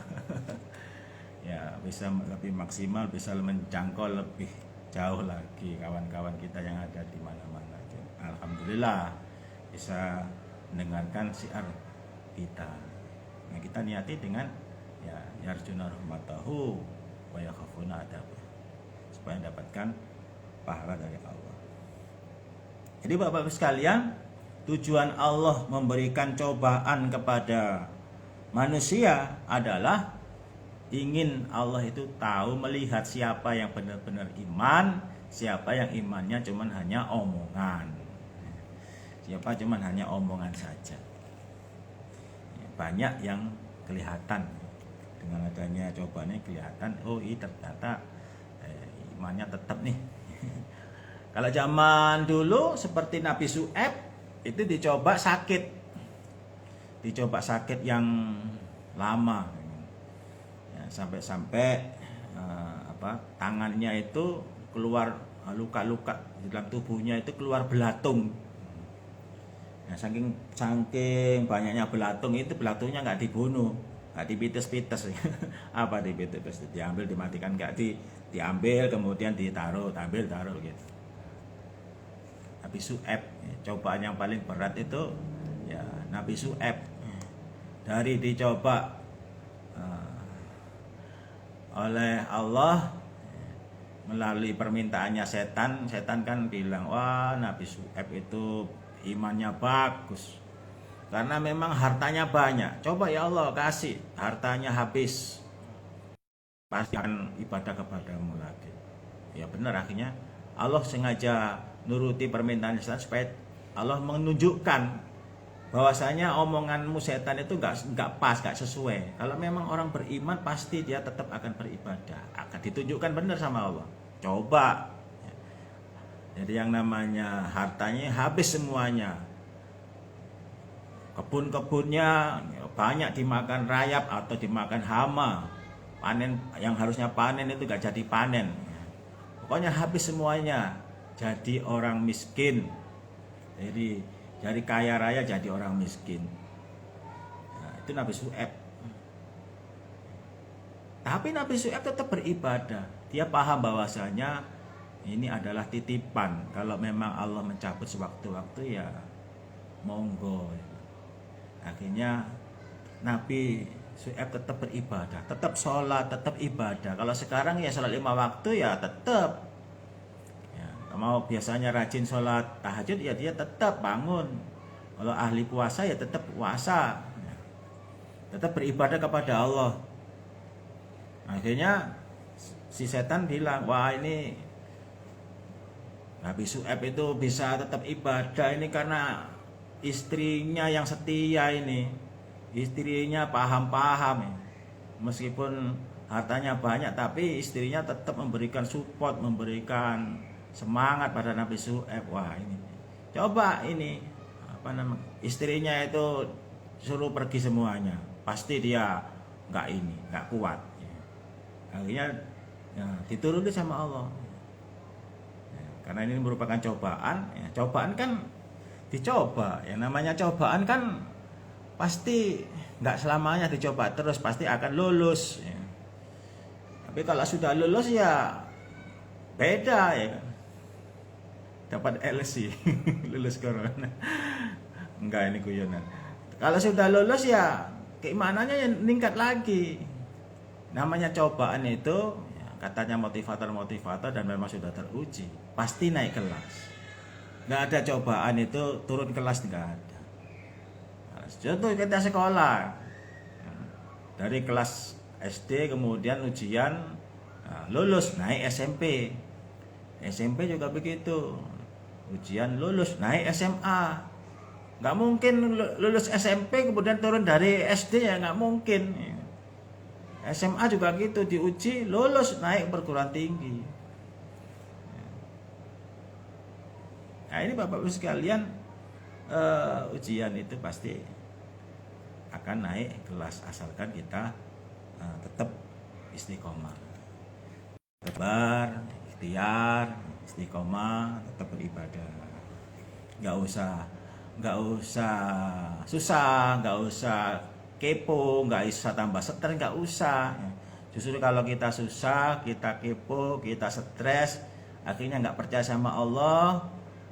ya bisa lebih maksimal, bisa menjangkau lebih jauh lagi kawan-kawan kita yang ada di mana-mana. Alhamdulillah bisa mendengarkan syiar kita. Nah, kita niati dengan ya yarjuna rahmatahu wa yakhafuna adabah, supaya mendapatkan pahala dari Allah. Jadi Bapak-Bapak sekalian, tujuan Allah memberikan cobaan kepada manusia adalah ingin Allah itu tahu, melihat siapa yang benar-benar iman, siapa yang imannya cuman hanya omongan, siapa cuman hanya omongan saja. Banyak yang kelihatan dengan adanya cobaannya, kelihatan oh ini ternyata imannya tetap nih. Kalau zaman dulu seperti Nabi Syuaib itu dicoba sakit yang lama, ya, sampai tangannya itu keluar luka-luka di dalam tubuhnya, itu keluar belatung. Nah, saking banyaknya belatung, itu belatungnya nggak dibunuh, nggak dipites-pites. Apa dipites? Diambil, dimatikan, nggak diambil kemudian ditaruh, taruh gitu. Nabi Syuaib, cobaan yang paling berat itu ya Nabi Syuaib. Dari dicoba oleh Allah melalui permintaannya setan kan bilang, wah Nabi Syuaib itu imannya bagus karena memang hartanya banyak. Coba ya Allah kasih, hartanya habis, pasti akan ibadah kepadamu lagi. Ya benar, akhirnya Allah sengaja nuruti permintaan setan supaya Allah menunjukkan bahwasanya omonganmu setan itu nggak pas, nggak sesuai. Kalau memang orang beriman pasti dia tetap akan beribadah, akan ditunjukkan benar sama Allah. Coba. Jadi yang namanya hartanya habis semuanya, kebun-kebunnya banyak dimakan rayap atau dimakan hama, panen yang harusnya panen itu nggak jadi panen. Pokoknya habis semuanya, jadi orang miskin. Jadi dari kaya raya jadi orang miskin. Nah, itu Nabi Syuaib. Tapi Nabi Syuaib tetap beribadah. Dia paham bahwasanya ini adalah titipan. Kalau memang Allah mencabut sewaktu-waktu ya monggo. Akhirnya Nabi Syuaib tetap beribadah, tetap sholat, tetap ibadah. Kalau sekarang ya sholat 5 waktu ya tetap. Mau biasanya rajin sholat tahajud ya dia tetap bangun. Kalau ahli puasa ya tetap puasa, tetap beribadah kepada Allah. Akhirnya si setan bilang, wah ini Nabi Syuaib itu bisa tetap ibadah ini karena istrinya yang setia ini. Istrinya paham-paham ya. Meskipun hartanya banyak tapi istrinya tetap memberikan support, memberikan semangat pada Nabi Syuaib. Wah ini coba ini istrinya itu suruh pergi semuanya, pasti dia nggak kuat. Akhirnya ya, dituruti sama Allah. Ya, karena ini merupakan cobaan. Ya, cobaan kan dicoba. Yang namanya cobaan kan pasti nggak selamanya dicoba terus, pasti akan lulus. Ya. Tapi kalau sudah lulus ya beda ya kan. Dapat LC lulus corona. Enggak, ini guyonan. Kalau sudah lulus ya keimanannya yang meningkat lagi. Namanya cobaan itu ya, katanya motivator dan memang sudah teruji, pasti naik kelas. Nggak ada cobaan itu turun kelas, nggak ada. Contoh kita sekolah dari kelas SD kemudian ujian, lulus naik SMP juga begitu. Ujian lulus naik SMA. Nggak mungkin lulus SMP kemudian turun dari SD, ya nggak mungkin. SMA juga gitu, diuji lulus naik perguruan tinggi. Nah ini Bapak-Ibu sekalian, ujian itu pasti akan naik kelas asalkan kita tetap istiqomah, sabar, ikhtiar, istiqomah, tetap beribadah. Nggak usah susah, nggak usah kepo, nggak usah tambah stres, nggak usah. Justru kalau kita susah, kita kepo, kita stres, akhirnya nggak percaya sama Allah,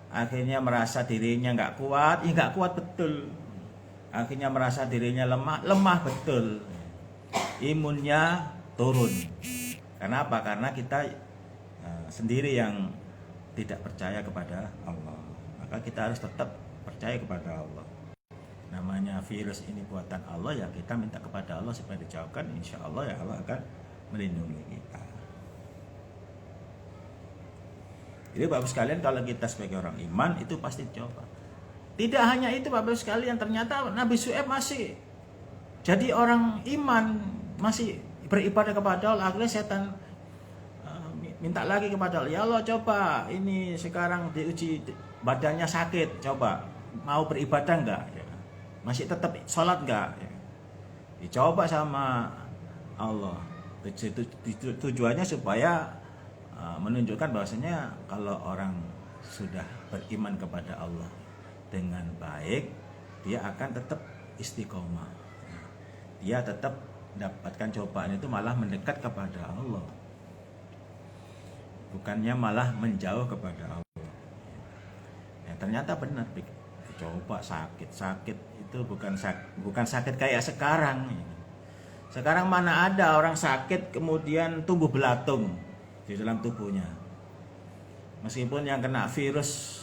akhirnya merasa dirinya nggak kuat, ya nggak kuat betul. Akhirnya merasa dirinya lemah, lemah betul. Imunnya turun. Karena apa? Karena kita sendiri yang tidak percaya kepada Allah. Maka kita harus tetap percaya kepada Allah. Namanya virus ini buatan Allah, ya kita minta kepada Allah supaya dijauhkan. Insya Allah ya Allah akan melindungi kita. Jadi Bapak sekalian, kalau kita sebagai orang iman itu pasti coba. Tidak hanya itu Bapak sekalian, ternyata Nabi Syuaib masih jadi orang iman, masih beribadah kepada Allah. Akhirnya setan minta lagi kepada Allah, ya Allah coba ini sekarang diuji badannya sakit, coba mau beribadah enggak? Ya. Masih tetap sholat enggak? Ya. Dicoba sama Allah. Tujuannya supaya menunjukkan bahwasanya kalau orang sudah beriman kepada Allah dengan baik, dia akan tetap istiqomah. Dia tetap mendapatkan cobaan itu malah mendekat kepada Allah, bukannya malah menjauh kepada Allah. Ya, ternyata benar, coba sakit itu bukan sakit kayak sekarang. Sekarang mana ada orang sakit kemudian tumbuh belatung di dalam tubuhnya. Meskipun yang kena virus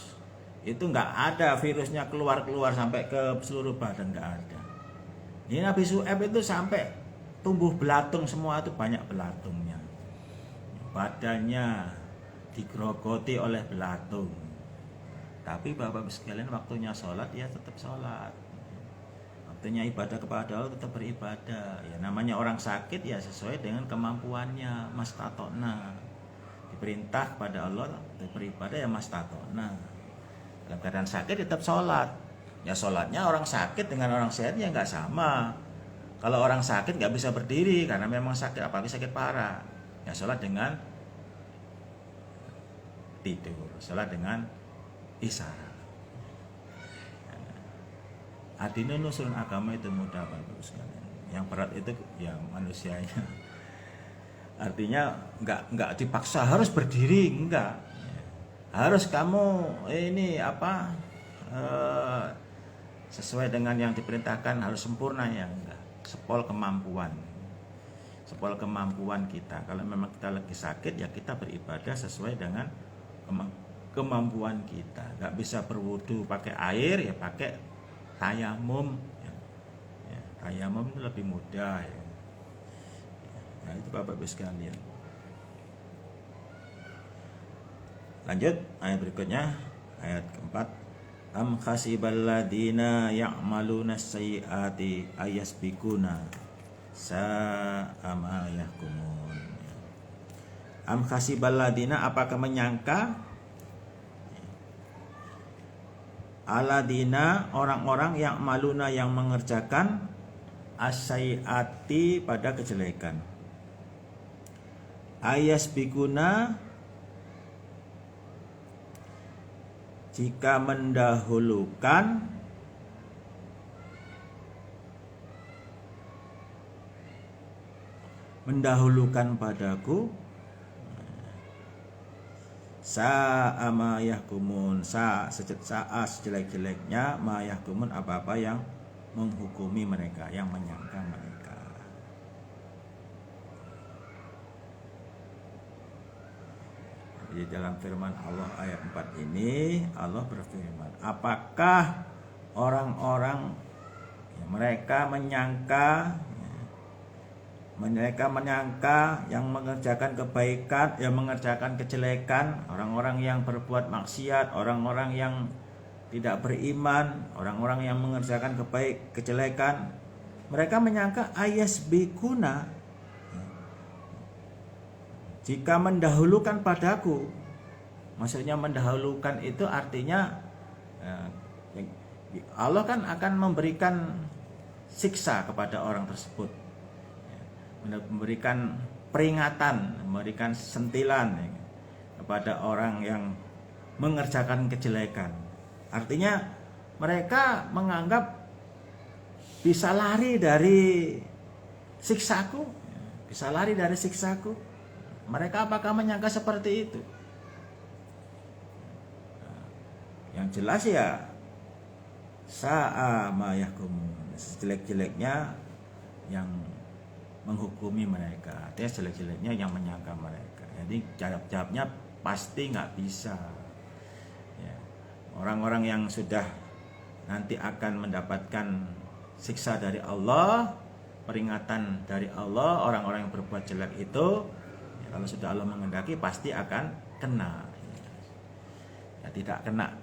itu nggak ada virusnya keluar sampai ke seluruh badan, nggak ada. Ini Nabi Syuaib itu sampai tumbuh belatung, semua itu banyak belatungnya. Badannya digerogoti oleh belatung. Tapi Bapak sekalian, waktunya sholat ya tetap sholat. Waktunya ibadah kepada Allah tetap beribadah. Ya namanya orang sakit ya sesuai dengan kemampuannya, mastatona. Diperintah kepada Allah untuk beribadah ya mastatona. Dalam keadaan sakit tetap sholat. Ya sholatnya orang sakit dengan orang sehat ya nggak sama. Kalau orang sakit nggak bisa berdiri karena memang sakit, apalagi sakit parah, ya sholat dengan tidur, sholat dengan isyarat. Artinya nusul agama itu mudah Bapak sekalian. Yang berat itu ya manusianya. Artinya nggak dipaksa harus berdiri, enggak. Harus kamu ini sesuai dengan yang diperintahkan, harus sempurna ya enggak. Sepol kemampuan kita. Kalau memang kita lagi sakit ya kita beribadah sesuai dengan kemampuan kita. Nggak bisa berwudu pakai air ya pakai tayamum. Ya, tayamum itu lebih mudah ya. Nah, itu Bapak Ibu sekalian. Lanjut ayat berikutnya, ayat keempat. Am khasibal ladina ya'maluna sayyiati ayasbikuna sa'a ma yahkumun. Am khasibal ladina, apakah menyangka aladina orang-orang yang maluna yang mengerjakan asyaiati pada kejelekan, ayasbikuna jika mendahulukan padaku, sa'a ma yahkumun, sa'a sejelek-jeleknya ma yahkumun, apa-apa yang menghukumi mereka, yang menyangka mereka. Di dalam firman Allah ayat 4 ini, Allah berfirman, apakah orang-orang mereka menyangka yang mengerjakan kebaikan, yang mengerjakan kejelekan, orang-orang yang berbuat maksiat, orang-orang yang tidak beriman, orang-orang yang mengerjakan kejelekan, mereka menyangka ayasbikuna, jika mendahulukan padaku. Maksudnya mendahulukan itu artinya Allah kan akan memberikan siksa kepada orang tersebut, memberikan peringatan, memberikan sentilan kepada orang yang mengerjakan kejelekan. Artinya mereka menganggap bisa lari dari siksaku bisa lari dari siksaku. Mereka apakah menyangka seperti itu? Yang jelas ya sa'a ma yahkumun, sejelek-jeleknya yang menghukumi mereka, artinya sejelek-jeleknya yang menyangka mereka. Jadi jawabnya pasti nggak bisa. Ya. Orang-orang yang sudah nanti akan mendapatkan siksa dari Allah, peringatan dari Allah, orang-orang yang berbuat jelek itu, ya, kalau sudah Allah menghendaki pasti akan kena. Ya, tidak kena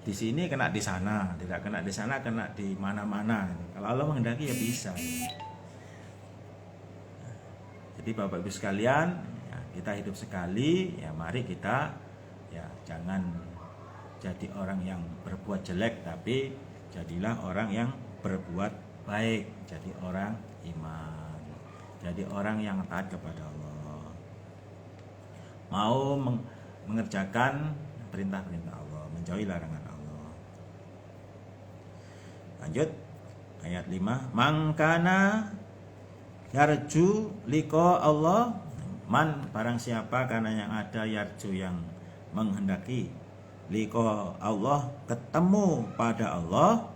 di sini, kena di sana, tidak kena di sana, kena di mana-mana. Kalau Allah menghendaki ya bisa. Jadi Bapak Ibu sekalian, ya, kita hidup sekali, ya mari kita ya jangan jadi orang yang berbuat jelek, tapi jadilah orang yang berbuat baik, jadi orang iman, jadi orang yang taat kepada Allah, mau mengerjakan perintah-perintah Allah, menjauhi larangan Allah. Lanjut ayat 5, mangkana yarju liqa Allah, man barang siapa karena yang ada yarju yang menghendaki liqa Allah, ketemu pada Allah,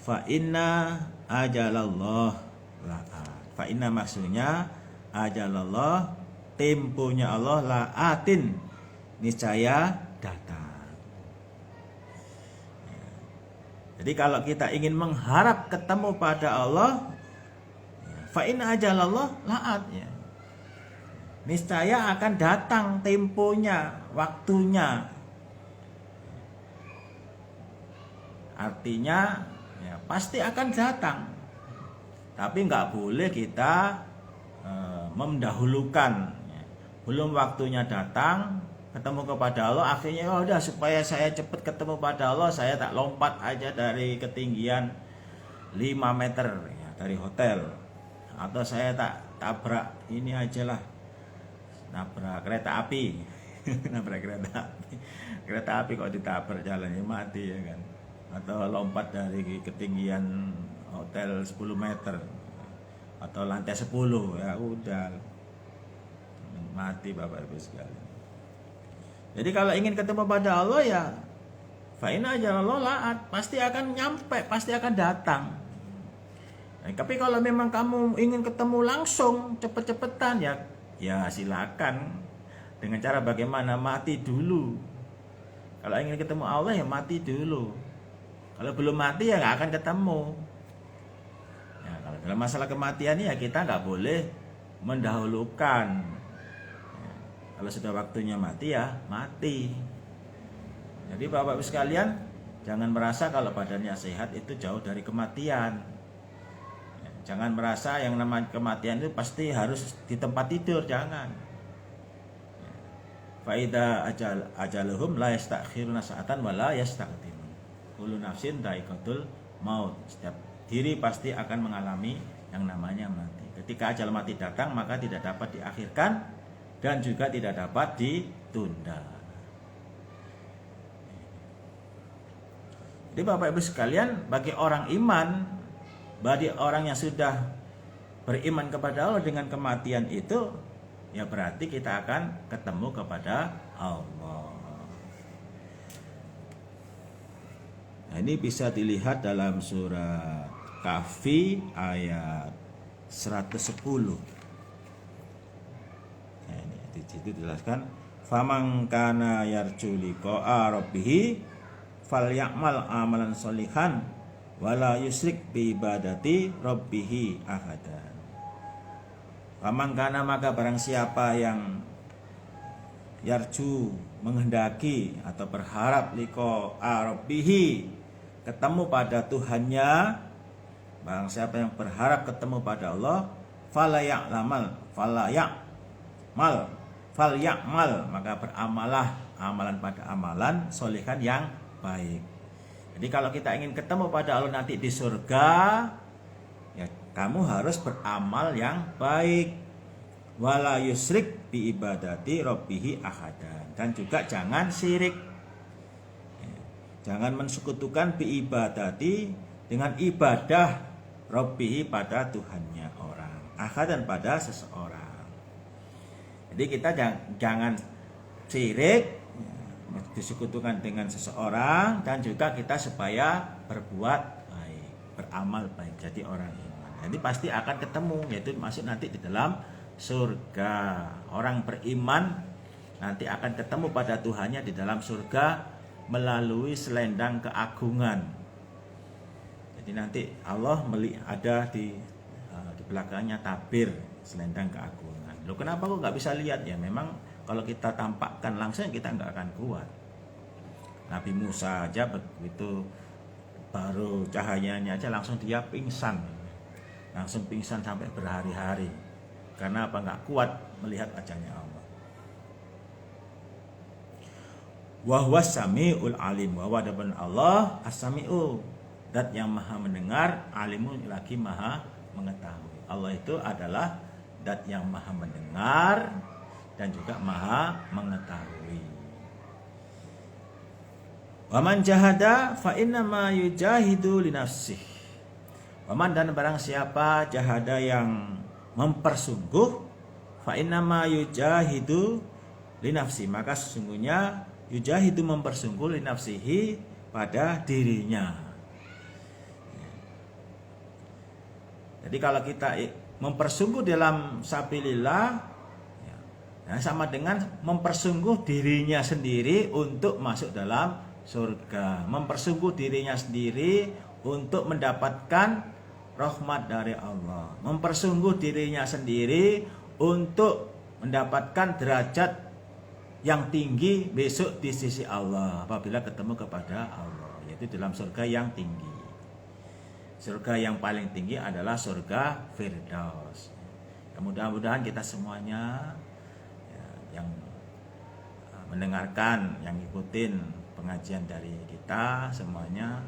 fa inna ajalallah la'at. Fa inna maksudnya ajalallah, temponya Allah, la'atin niscaya datang. Jadi kalau kita ingin mengharap ketemu pada Allah, fa inna ajalallah la'at, ya, niscaya akan datang temponya, waktunya. Artinya ya pasti akan datang. Tapi nggak boleh kita mendahulukan, ya. Belum waktunya datang, ketemu kepada Allah, akhirnya oh, udah supaya saya cepat ketemu pada Allah, saya tak lompat aja dari ketinggian 5 meter ya, dari hotel, atau saya tak tabrak ini aja lah, nabrak kereta api. Nabrak kereta api kok ditabrak jalannya mati ya kan, atau lompat dari ketinggian hotel 10 meter atau lantai 10, ya udah mati Bapak Ibu sekalian. Jadi kalau ingin ketemu pada Allah ya fa inna ajalallah la'at, pasti akan nyampe, pasti akan datang. Nah, tapi kalau memang kamu ingin ketemu langsung cepet-cepetan ya silakan, dengan cara bagaimana, mati dulu. Kalau ingin ketemu Allah ya mati dulu. Kalau belum mati ya nggak akan ketemu. Ya, kalau dalam masalah kematian ya kita nggak boleh mendahulukan. Ya, kalau sudah waktunya mati ya mati. Jadi Bapak Ibu sekalian, jangan merasa kalau badannya sehat itu jauh dari kematian. Ya, jangan merasa yang namanya kematian itu pasti harus di tempat tidur, jangan. Faida ajaluhum la yastakhiruna sa'atan wa la yastaqdimun. Kullu nafsin dha'iqatul maut. Setiap diri pasti akan mengalami yang namanya mati. Ketika ajal mati datang, maka tidak dapat diakhirkan dan juga tidak dapat ditunda. Jadi Bapak Ibu sekalian, bagi orang iman, bagi orang yang sudah beriman kepada Allah dengan kematian itu, ya berarti kita akan ketemu kepada Allah. Nah, ini bisa dilihat dalam surat Kahfi ayat 110. Nah, ini di situ dijelaskan, faman kana yarju liqa'a rabbih falyamal amalan sholihan wala yusrik bi ibadati rabbih ahadan. Faman kana, maka barang siapa yang yarju, menghendaki atau berharap liqa'a rabbih, ketemu pada Tuhannya, barang siapa yang berharap ketemu pada Allah, falyamal, maka beramalah amalan pada amalan sholihan yang baik. Jadi kalau kita ingin ketemu pada Allah nanti di surga, ya kamu harus beramal yang baik. Wala yusrik bi ibadati rabbihi ahadan, dan juga jangan syirik. Jangan mensekutukan bi ibadati dengan ibadah rabbihi pada Tuhannya orang ahadan pada seseorang. Jadi kita jangan syirik, disekutukan dengan seseorang, dan juga kita supaya berbuat baik, beramal baik, jadi orang iman. Jadi pasti akan ketemu, yaitu masuk nanti di dalam surga. Orang beriman nanti akan ketemu pada Tuhannya di dalam surga melalui selendang keagungan. Jadi nanti Allah ada di belakangnya tabir selendang keagungan. Loh, kenapa kok nggak bisa lihat? Ya memang kalau kita tampakkan langsung kita nggak akan kuat. Nabi Musa aja begitu baru cahayanya aja langsung dia pingsan. Langsung pingsan sampai berhari-hari. Karena apa? Nggak kuat melihat wajahnya Allah. Wa huwas samiul alim. Wa huwa Allah as-sami'u, zat yang maha mendengar, alimun lagi maha mengetahui. Allah itu adalah zat yang maha mendengar dan juga maha mengetahui. Waman jahada fa innama yujahidu li nafsih. Waman, dan barang siapa jahada yang mempersungguh, fa innama yujahidu li nafsi, maka sesungguhnya yujahidu mempersungguh li nafsihi pada dirinya. Jadi kalau kita mempersungguh dalam sabilillah, ya, sama dengan mempersungguh dirinya sendiri untuk masuk dalam surga. Mempersungguh dirinya sendiri untuk mendapatkan rahmat dari Allah. Mempersungguh dirinya sendiri untuk mendapatkan derajat yang tinggi besok di sisi Allah apabila ketemu kepada Allah, yaitu dalam surga yang tinggi. Surga yang paling tinggi adalah surga Firdaus. Mudah-mudahan kita semuanya yang mendengarkan, yang ngikutin pengajian dari kita semuanya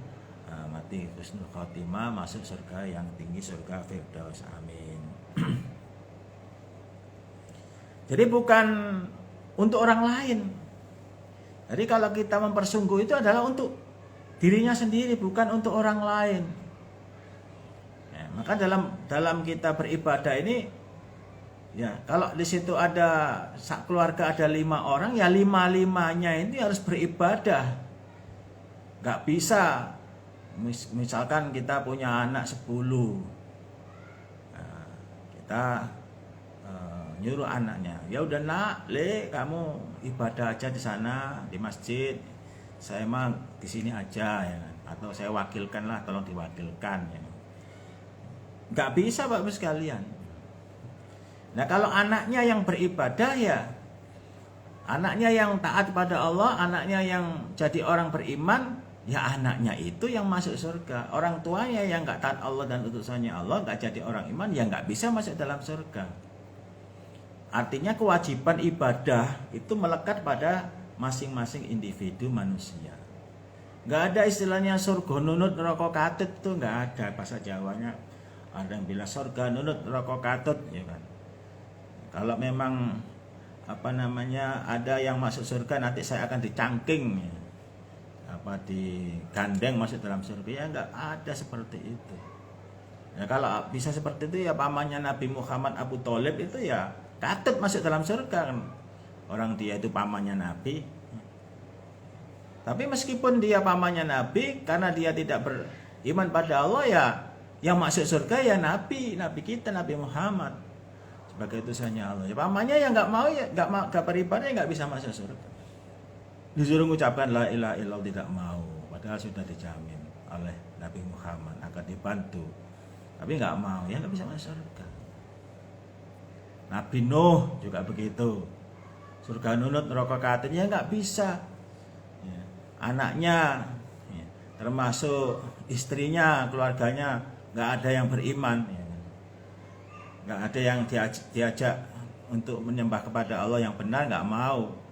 mati husnul khotimah, masuk surga yang tinggi, surga Firdaus. Amin. Jadi bukan untuk orang lain. Jadi kalau kita mempersungguh itu adalah untuk dirinya sendiri, bukan untuk orang lain. Ya, maka dalam kita beribadah ini, ya kalau di situ ada keluarga ada 5 orang, ya 5-5-nya ini harus beribadah. Gak bisa, misalkan kita punya anak 10, nah, kita nyuruh anaknya, ya udah nak, kamu ibadah aja di sana di masjid, saya mah di sini aja, ya kan? Atau saya wakilkan lah, tolong diwakilkan, ya. Nggak bisa Bapak sekalian. Nah kalau anaknya yang beribadah, ya anaknya yang taat pada Allah, anaknya yang jadi orang beriman, ya anaknya itu yang masuk surga. Orang tuanya yang nggak taat Allah dan utusannya Allah, nggak jadi orang iman, ya nggak bisa masuk dalam surga. Artinya kewajiban ibadah itu melekat pada masing-masing individu manusia. Nggak ada istilahnya surga nunut neraka katut, itu nggak ada. Bahasa Jawanya ada yang bilang surga nunut neraka katut, ya kan. Kalau memang ada yang masuk surga nanti saya akan dicangking, ya. Digandeng masuk dalam surga, ya nggak ada seperti itu. Ya kalau bisa seperti itu, ya pamannya Nabi Muhammad Abu Thalib itu ya katut masuk dalam surga kan. Orang dia itu pamannya Nabi. Tapi meskipun dia pamannya Nabi, karena dia tidak beriman pada Allah, ya yang masuk surga ya Nabi kita, Nabi Muhammad sebagai utusannya Allah. Ya pamannya yang nggak mau, ya nggak beribadah, ya nggak bisa masuk surga. Disuruh mengucapkan la ilaha illallah, tidak mau, padahal sudah dijamin oleh Nabi Muhammad akan dibantu, tapi nggak mau, ya nggak bisa masuk surga. Nabi Nuh juga begitu, surga nunut neraka katut, ya nggak bisa. Ya. Anaknya, ya, termasuk istrinya, keluarganya nggak ada yang beriman, ya. Nggak ada yang diajak untuk menyembah kepada Allah yang benar, nggak mau.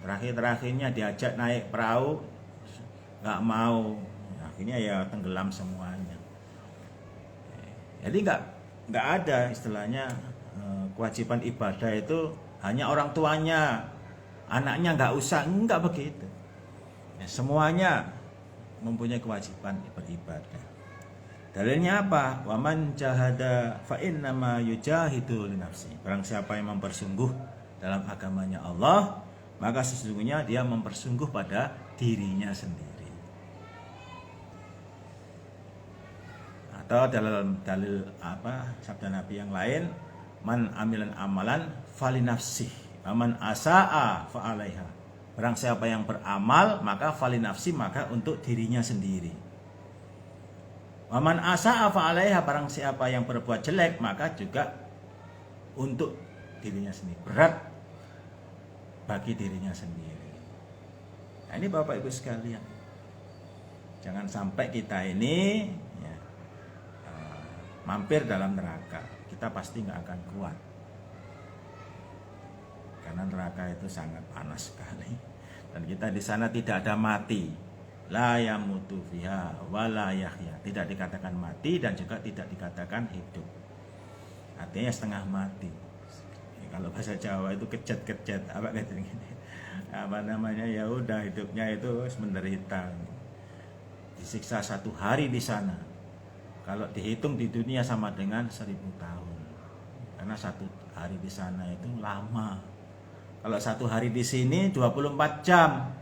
Terakhirnya diajak naik perahu, nggak mau. Akhirnya ya tenggelam semuanya. Jadi nggak ada istilahnya kewajiban ibadah itu hanya orang tuanya, anaknya nggak usah, nggak begitu. Ya, semuanya mempunyai kewajiban beribadah. Dalilnya apa? Wa man jahada fa innama yujahidu li nafsi. Barang siapa yang mempersungguh dalam agamanya Allah, maka sesungguhnya dia mempersungguh pada dirinya sendiri. Atau dalam dalil apa sabda Nabi yang lain, man amilan amalan fali nafsi, man asaa fa alaiha. Barang siapa yang beramal maka fali nafsi, maka untuk dirinya sendiri. Waman asaa fa alaiha, barang siapa yang berbuat jelek maka juga untuk dirinya sendiri, berat bagi dirinya sendiri. Nah, ini Bapak Ibu sekalian, jangan sampai kita ini ya, mampir dalam neraka. Kita pasti nggak akan kuat, karena neraka itu sangat panas sekali, dan kita di sana tidak ada mati. La yamutu fiha wala yahya, tidak dikatakan mati dan juga tidak dikatakan hidup. Artinya setengah mati. Kalau bahasa Jawa itu kejet-kejet apa gitu. Apa namanya, ya udah hidupnya itu menderita. Disiksa 1 hari di sana. Kalau dihitung di dunia sama dengan 1000 tahun. Karena 1 hari di sana itu lama. Kalau 1 hari di sini 24 jam.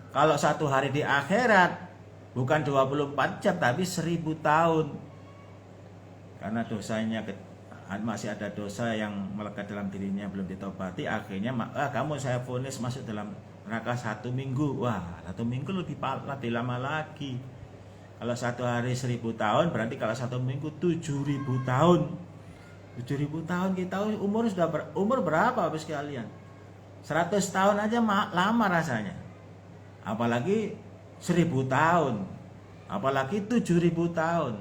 Kalau 1 hari di akhirat bukan 24 jam tapi 1000 tahun. Karena dosanya masih ada dosa yang melekat dalam dirinya belum ditobati, akhirnya kamu saya vonis masuk dalam neraka 1 minggu. Wah, 1 minggu lebih lama lagi. Kalau 1 hari 1000 tahun, berarti kalau 1 minggu 7000 tahun. 7000 tahun kita umur berapa habis sekalian? 100 tahun aja lama rasanya. Apalagi 1000 tahun, apalagi 7000 tahun.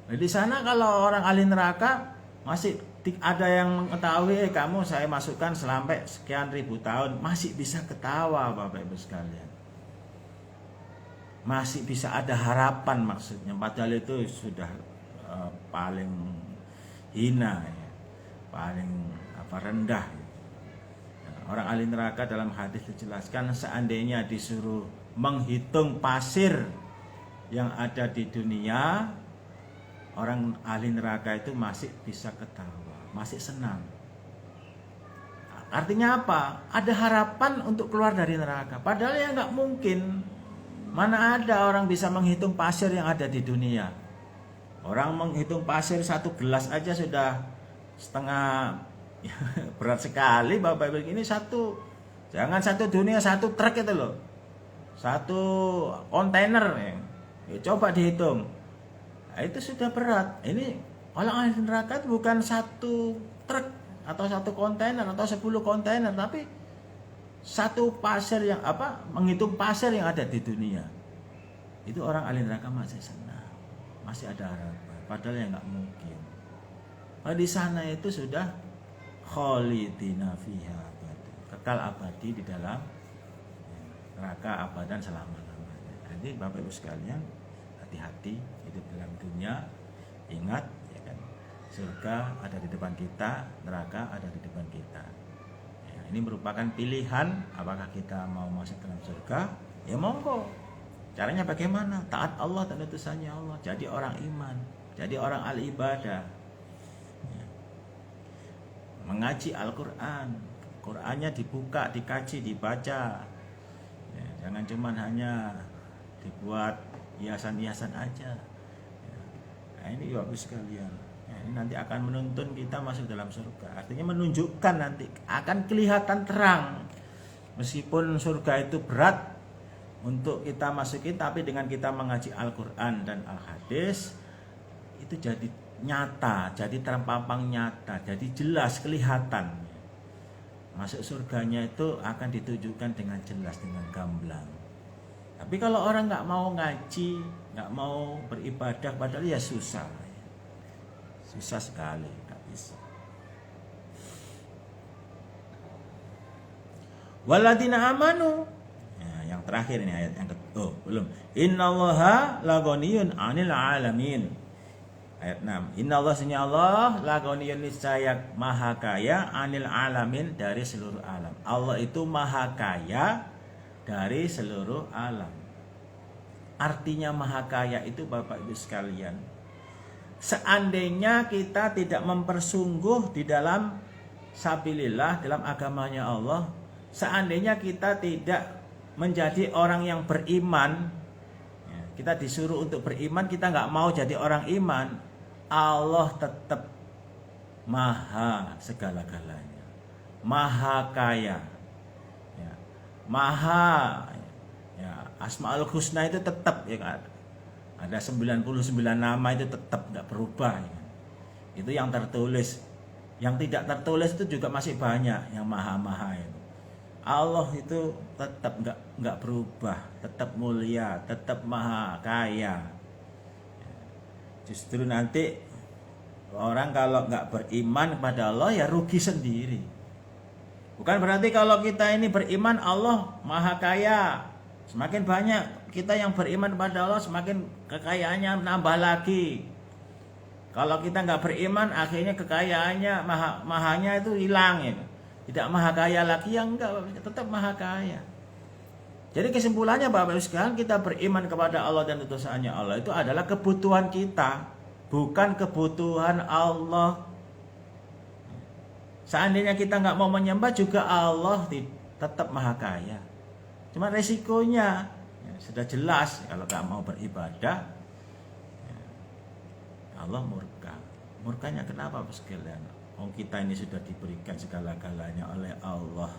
Nah, di sana kalau orang ahli neraka masih ada yang mengetahui, kamu saya masukkan sampai sekian ribu tahun, masih bisa ketawa Bapak Ibu sekalian. Masih bisa ada harapan maksudnya, padahal itu sudah paling hina ya, paling rendah. Orang ahli neraka dalam hadis dijelaskan, seandainya disuruh menghitung pasir yang ada di dunia, orang ahli neraka itu masih bisa ketawa, masih senang. Artinya apa? Ada harapan untuk keluar dari neraka. Padahal ya nggak mungkin. Mana ada orang bisa menghitung pasir yang ada di dunia? Orang menghitung pasir 1 gelas aja sudah setengah berat sekali Bapak Ibu. Ini jangan 1 dunia, 1 truk itu loh, 1 kontainer ya. Coba dihitung, nah, itu sudah berat. Ini orang ahli neraka bukan 1 truk atau 1 kontainer atau 10 kontainer, tapi 1 pasir yang menghitung pasir yang ada di dunia. Itu orang ahli neraka masih senang, masih ada harapan. Padahal ya nggak mungkin. Nah, di sana itu sudah khalidina fiha, kekal abadi di dalam neraka abadan selama-lamanya. Jadi Bapak Ibu sekalian, hati-hati hidup dalam dunia. Ingat ya kan, surga ada di depan kita, neraka ada di depan kita. Ya, ini merupakan pilihan, apakah kita mau masuk dalam surga? Ya monggo. Caranya bagaimana? Taat Allah dan utusannya Allah. Jadi orang iman, jadi orang ahli ibadah. Mengaji Al-Quran, Qurannya dibuka, dikaji, dibaca ya, jangan cuma hanya dibuat hiasan-hiasan aja ya. Nah, ini bagus sekalian ya, ini nanti akan menuntun kita masuk dalam surga. Artinya menunjukkan nanti akan kelihatan terang. Meskipun surga itu berat untuk kita masukin, tapi dengan kita mengaji Al-Quran dan Al-Hadis, itu jadi nyata, jadi terpampang nyata, jadi jelas kelihatan. Masuk surganya itu akan ditunjukkan dengan jelas, dengan gamblang. Tapi kalau orang nggak mau ngaji, nggak mau beribadah, padahal ya susah sekali, nggak bisa. Waladina amanu, ya, yang terakhir ini ayat yang belum. Innallaha laghaniyun 'anil 'alamin. Ayat 6. Innallaha sesungguhnya Allah laghaniyun niscaya maha kaya 'anil 'alamin dari seluruh alam. Allah itu maha kaya dari seluruh alam. Artinya maha kaya itu Bapak Ibu sekalian, seandainya kita tidak mempersungguh di dalam sabilillah, dalam agamanya Allah, seandainya kita tidak menjadi orang yang beriman, kita disuruh untuk beriman, kita nggak mau jadi orang iman, Allah tetap maha segala-galanya, maha kaya, ya, maha, ya, Asmaul Husna itu tetap, ya kan? Ada 99 nama itu tetap nggak berubah, ya kan? Itu yang tertulis. Yang tidak tertulis itu juga masih banyak yang maha-maha itu. Allah itu tetap nggak berubah, tetap mulia, tetap maha kaya. Justru nanti orang kalau nggak beriman kepada Allah ya rugi sendiri. Bukan berarti kalau kita ini beriman Allah maha kaya, semakin banyak kita yang beriman kepada Allah semakin kekayaannya nambah lagi. Kalau kita nggak beriman akhirnya kekayaannya mahanya itu hilang ya. Tidak maha kaya lagi, yang enggak, tetap maha kaya. Jadi kesimpulannya Bapak Ibu sekalian, kita beriman kepada Allah dan utusannya Allah itu adalah kebutuhan kita, bukan kebutuhan Allah. Seandainya kita nggak mau menyembah juga Allah tetap maha kaya. Cuma resikonya ya, sudah jelas, kalau nggak mau beribadah ya, Allah murka. Murkanya kenapa Bapak sekalian? Kita ini sudah diberikan segala-galanya oleh Allah.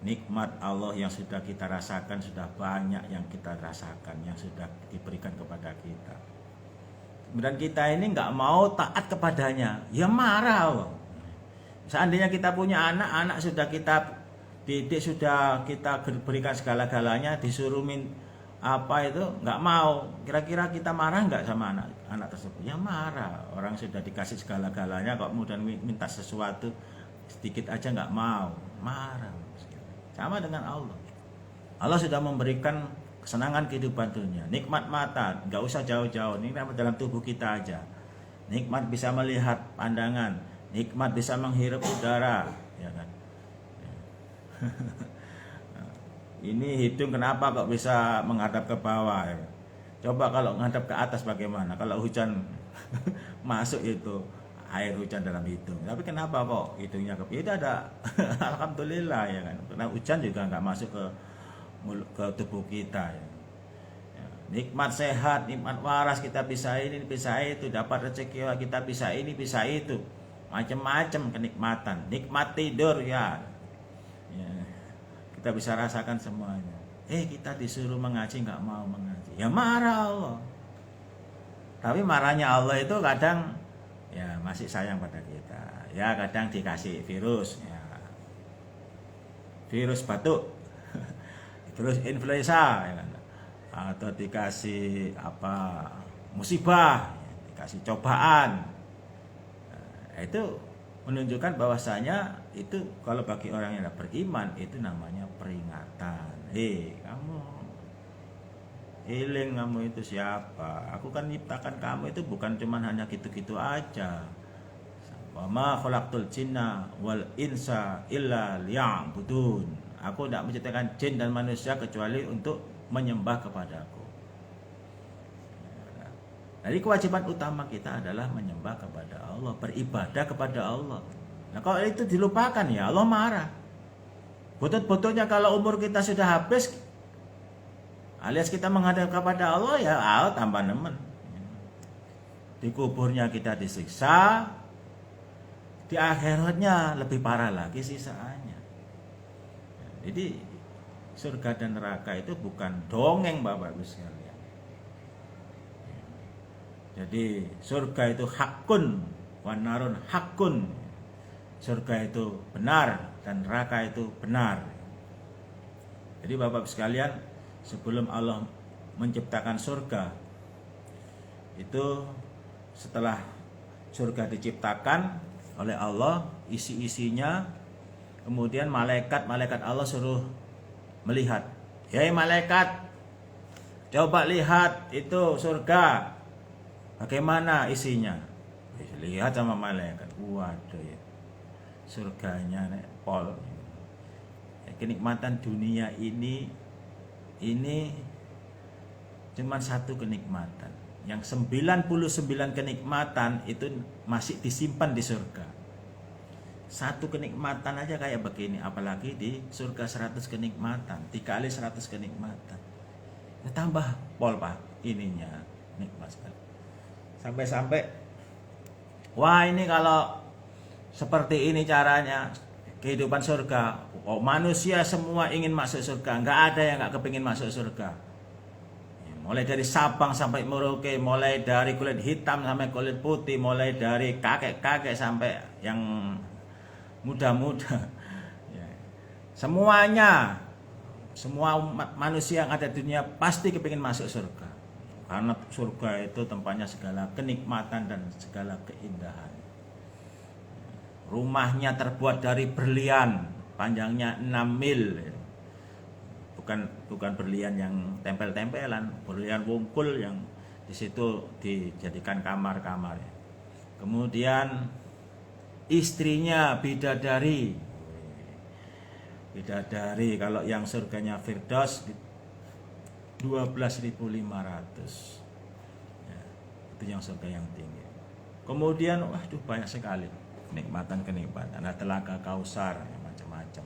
Nikmat Allah yang sudah kita rasakan sudah banyak, yang kita rasakan yang sudah diberikan kepada kita. Kemudian kita ini nggak mau taat kepadanya, ya marah Allah. Seandainya kita punya anak sudah kita didik, sudah kita berikan segala-galanya, disuruh apa itu nggak mau, kira-kira kita marah nggak sama anak tersebut? Ya marah. Orang sudah dikasih segala-galanya kok kemudian minta sesuatu sedikit aja nggak mau, marah. Sama dengan Allah. Allah sudah memberikan kesenangan kehidupan dunia, nikmat mata, nggak usah jauh-jauh, ini dalam tubuh kita aja. Nikmat bisa melihat pandangan, nikmat bisa menghirup udara, ya kan? Ini hidung kenapa kok bisa menghadap ke bawah ya? Coba kalau menghadap ke atas bagaimana? Kalau hujan masuk itu air hujan dalam hidung. Tapi kenapa kok hidungnya ke bawah? Ada alhamdulillah ya kan. Karena hujan juga nggak masuk ke tubuh kita ya. Nikmat sehat, nikmat waras, kita bisa ini, bisa itu, dapat rezeki kita bisa ini, bisa itu. Macam-macam kenikmatan. Nikmat tidur ya. Kita bisa rasakan semuanya. Kita disuruh mengaji nggak mau mengaji, ya marah Allah. Tapi marahnya Allah itu kadang ya masih sayang pada kita. Ya kadang dikasih virus, ya. Virus batuk, virus influenza, ya kan? Atau dikasih apa musibah, ya, dikasih cobaan. Nah, itu menunjukkan bahwasanya itu kalau bagi orang yang beriman itu namanya peringatan. Kamu eling, kamu itu siapa? Aku kan nyiptakan kamu itu bukan cuma hanya gitu-gitu aja. Wa ma khalaqtul jinna wal insa illa liya'budun. Aku tidak menciptakan jin dan manusia kecuali untuk menyembah kepadaku. Jadi kewajiban utama kita adalah menyembah kepada Allah, beribadah kepada Allah. Nah kalau itu dilupakan ya Allah marah. Butut-bututnya kalau umur kita sudah habis, alias kita menghadap kepada Allah, ya Allah tambah nemen. Di kuburnya kita disiksa, di akhiratnya lebih parah lagi siksaannya. Jadi surga dan neraka itu bukan dongeng Bapak Ibu sekalian. Jadi surga itu hakun, wanarun hakun. Surga itu benar dan neraka itu benar. Jadi Bapak sekalian, sebelum Allah menciptakan surga, itu setelah surga diciptakan oleh Allah, isi-isinya, kemudian malaikat Allah suruh melihat. Hei malaikat, coba lihat itu surga. Bagaimana isinya? Lihat sama malaikat. Waduh ya. Surganya pol. Kenikmatan dunia ini cuma satu kenikmatan. Yang 99 kenikmatan itu masih disimpan di surga. Satu kenikmatan aja kayak begini, apalagi di surga 100 kenikmatan, dikali 100 kenikmatan. Ya, tambah pol Pak, ininya nikmat sekali. Sampai-sampai wah ini kalau seperti ini caranya kehidupan surga, oh, manusia semua ingin masuk surga, nggak ada yang nggak kepingin masuk surga. Mulai dari Sabang sampai Merauke, mulai dari kulit hitam sampai kulit putih, mulai dari kakek-kakek sampai yang muda-muda. Ya. Semuanya, semua manusia yang ada di dunia pasti kepingin masuk surga. Karena surga itu tempatnya segala kenikmatan dan segala keindahan. Rumahnya terbuat dari berlian, panjangnya 6 mil. Bukan berlian yang tempel-tempelan, berlian wungkul yang di situ dijadikan kamar-kamar. Kemudian istrinya bidadari. Bidadari kalau yang surganya Firdaus 12.500. Ya, itu yang surga yang tinggi. Kemudian waduh banyak sekali kenikmatan-kenikmatan. Ada telaga Kausar, ya, macam-macam.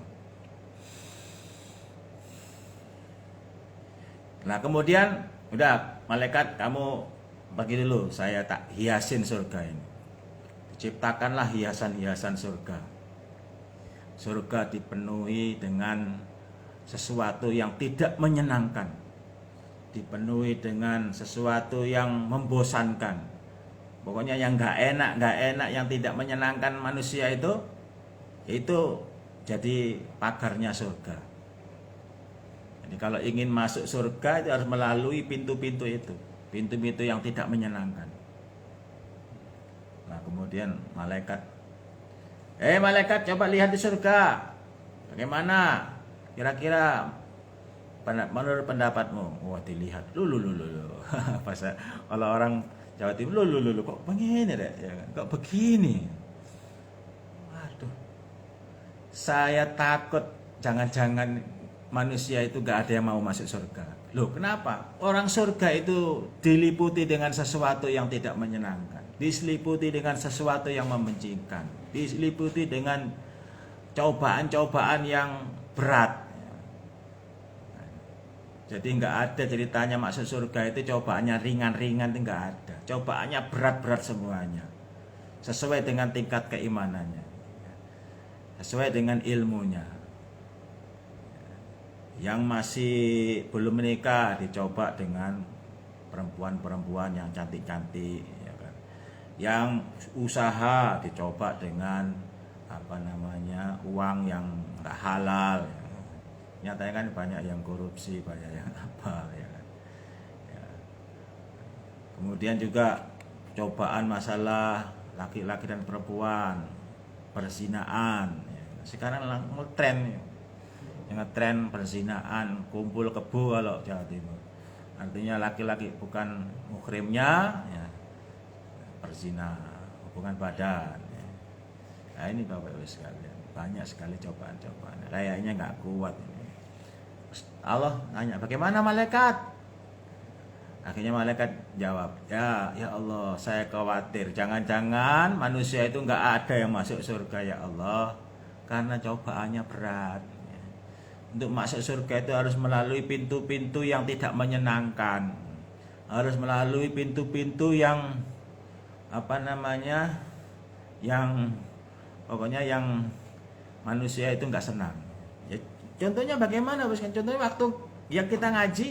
Nah kemudian udah malaikat kamu bagi dulu, saya tak hiasin surga ini. Ciptakanlah hiasan-hiasan surga. Surga dipenuhi dengan sesuatu yang tidak menyenangkan, dipenuhi dengan sesuatu yang membosankan. Pokoknya yang nggak enak, yang tidak menyenangkan manusia itu jadi pagarnya surga. Jadi kalau ingin masuk surga itu harus melalui pintu-pintu itu, pintu-pintu yang tidak menyenangkan. Nah kemudian malaikat, malaikat coba lihat di surga, bagaimana? Kira-kira menurut pendapatmu? Wah dilihat, pas kalau orang Jawa Timur, kok begini deh, ya, kok begini? Waduh, saya takut jangan-jangan manusia itu gak ada yang mau masuk surga. Loh kenapa? Orang surga itu diliputi dengan sesuatu yang tidak menyenangkan, diseliputi dengan sesuatu yang membencikan, diseliputi dengan cobaan-cobaan yang berat. Jadi nggak ada ceritanya masuk surga itu cobaannya ringan-ringan, itu nggak ada. Cobaannya berat-berat semuanya. Sesuai dengan tingkat keimanannya, sesuai dengan ilmunya. Yang masih belum menikah dicoba dengan perempuan-perempuan yang cantik-cantik, ya kan. Yang usaha dicoba dengan uang yang nggak halal. Nyatanya kan banyak yang korupsi, banyak yang apa, ya kan. Ya. Kemudian juga cobaan masalah laki-laki dan perempuan, perzinaan. Ya. Sekarang ngetren, ngetren perzinaan, kumpul kebo kalau Jawa Timur. Artinya laki-laki bukan muhrimnya, ya, perzina, hubungan badan. Ya. Nah ini Bapak Ibu sekalian, banyak sekali cobaan-cobaan. Kayaknya nggak kuat ini. Allah nanya, bagaimana malaikat? Akhirnya malaikat jawab, ya Allah, saya khawatir jangan-jangan manusia itu nggak ada yang masuk surga ya Allah, karena cobaannya berat. Untuk masuk surga itu harus melalui pintu-pintu yang tidak menyenangkan, harus melalui pintu-pintu yang yang pokoknya yang manusia itu nggak senang. Ya, contohnya bagaimana, Bos? Contohnya waktu yang kita ngaji,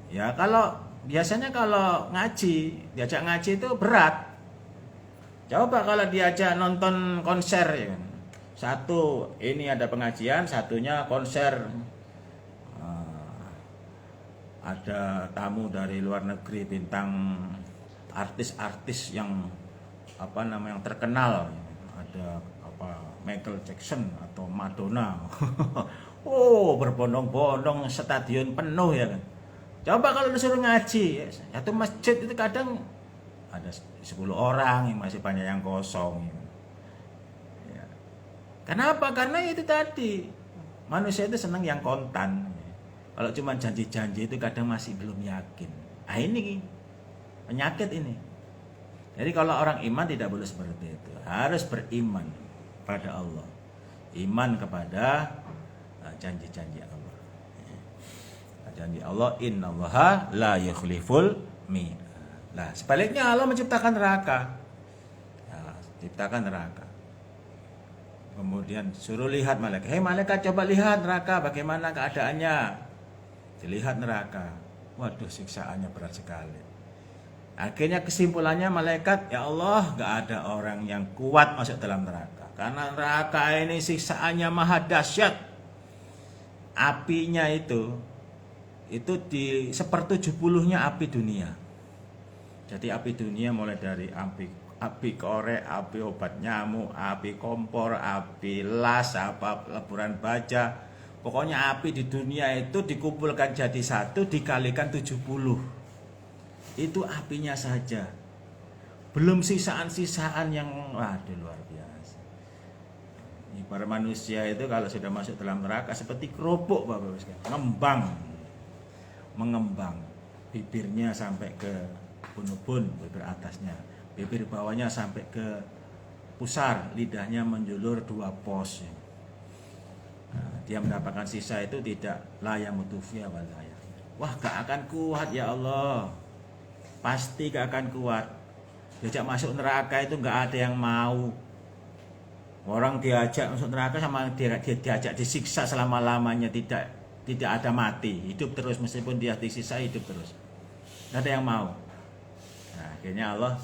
ya kalau biasanya kalau diajak ngaji itu berat. Coba kalau diajak nonton konser, ya. Satu ini ada pengajian, satunya konser. Ada tamu dari luar negeri, bintang artis-artis yang yang terkenal. Ada Michael Jackson atau Madonna. Oh, berbondong-bondong, stadion penuh ya kan. Coba kalau disuruh ngaji, satu masjid itu kadang ada 10 orang, yang masih banyak yang kosong. Ya. Kenapa? Karena itu tadi, manusia itu senang yang kontan. Kalau cuma janji-janji itu kadang masih belum yakin. Nah ini penyakit ini. Jadi kalau orang iman tidak boleh seperti itu, harus beriman pada Allah, iman kepada janji-janji Allah. Janji Allah, innallaha la yukhliful mi'ad. Nah, sebaliknya Allah menciptakan neraka. Nah, ciptakan neraka. Kemudian suruh lihat malaikat. Hei malaikat, coba lihat neraka bagaimana keadaannya. Dilihat neraka. Waduh, siksaannya berat sekali. Akhirnya kesimpulannya malaikat, ya Allah, gak ada orang yang kuat masuk dalam neraka. Karena neraka ini siksaannya maha dahsyat. Apinya itu di 1/70-nya api dunia. Jadi api dunia mulai dari api korek, api obat nyamuk, api kompor, api las, apa leburan baja. Pokoknya api di dunia itu dikumpulkan jadi satu dikalikan 70. Itu apinya saja. Belum sisaan-sisaan yang waduh luar biasa. Para manusia itu kalau sudah masuk dalam neraka seperti kerupuk Bapak Ibu, mengembang. Bibirnya sampai ke ubun-ubun, bibir atasnya. Bibir bawahnya sampai ke pusar, lidahnya menjulur 2 pos. Nah, dia mendapatkan sisa itu tidak layak mutufia walaya. Wah, gak akan kuat ya Allah. Pasti gak akan kuat. Diajak masuk neraka itu gak ada yang mau. Orang diajak masuk neraka sama diajak disiksa selama-lamanya, tidak ada mati, hidup terus meskipun dia disiksa hidup terus. Gak ada yang mau. Nah, akhirnya Allah,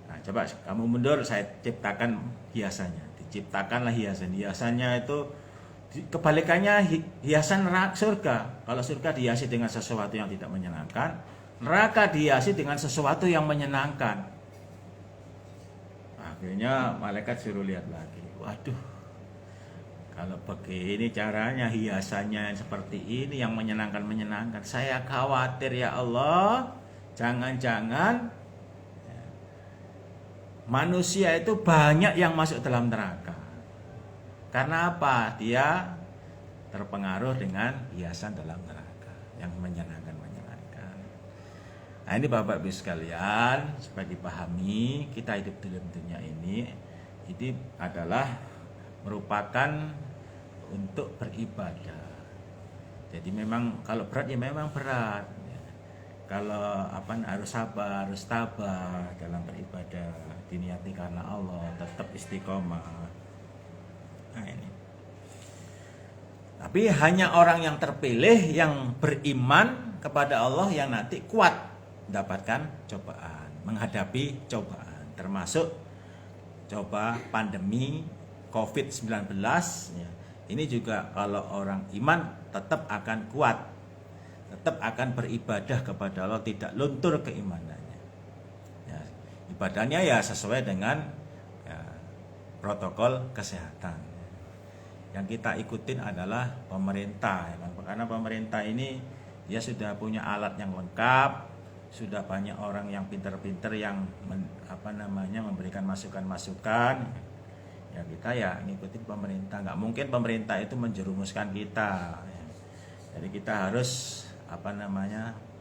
nah, coba kamu mundur, saya ciptakan hiasannya. Diciptakanlah hiasan. Hiasannya itu kebalikannya hiasan neraka surga. Kalau surga dihiasi dengan sesuatu yang tidak menyenangkan, neraka dihiasi dengan sesuatu yang menyenangkan. Akhirnya malaikat suruh lihat lagi. Waduh, kalau begini caranya hiasannya seperti ini yang menyenangkan. Saya khawatir ya Allah, jangan-jangan manusia itu banyak yang masuk dalam neraka. Karena apa? Dia terpengaruh dengan hiasan dalam neraka yang menyenangkan. Nah, ini Bapak Ibu sekalian, supaya dipahami, kita hidup dalam dunia ini adalah merupakan untuk beribadah. Jadi memang kalau berat ya memang berat. Kalau harus sabar, harus tabah dalam beribadah, diniati karena Allah, tetap istiqomah. Nah, ini. Tapi hanya orang yang terpilih yang beriman kepada Allah yang nanti kuat mendapatkan cobaan, menghadapi cobaan, termasuk coba pandemi COVID-19 ya. Ini juga kalau orang iman tetap akan kuat, tetap akan beribadah kepada Allah, tidak luntur keimanannya ya, ibadahnya ya sesuai dengan ya, protokol kesehatan. Yang kita ikutin adalah pemerintah ya, karena pemerintah ini dia sudah punya alat yang lengkap, sudah banyak orang yang pinter-pinter yang memberikan masukan-masukan. Ya kita ya ngikutin pemerintah. Nggak mungkin pemerintah itu menjerumuskan kita. Ya. Jadi kita harus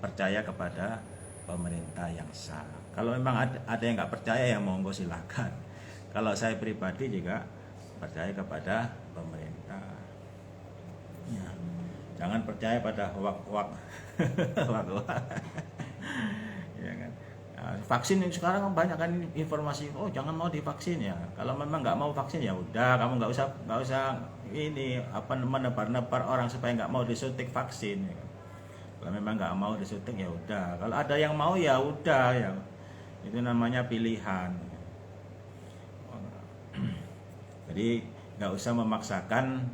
percaya kepada pemerintah yang sah. Kalau memang ada yang nggak percaya ya monggo silakan. Kalau saya pribadi juga percaya kepada pemerintah. Ya. Jangan percaya pada hoak-hoak. Ya kan? Nah, vaksin yang sekarang banyak kan informasi, oh jangan mau divaksin ya. Kalau memang nggak mau vaksin ya udah, kamu nggak usah ini menebar-nebar orang supaya nggak mau disuntik vaksin. Ya kan? Kalau memang nggak mau disuntik ya udah. Kalau ada yang mau ya udah ya. Itu namanya pilihan. Jadi nggak usah memaksakan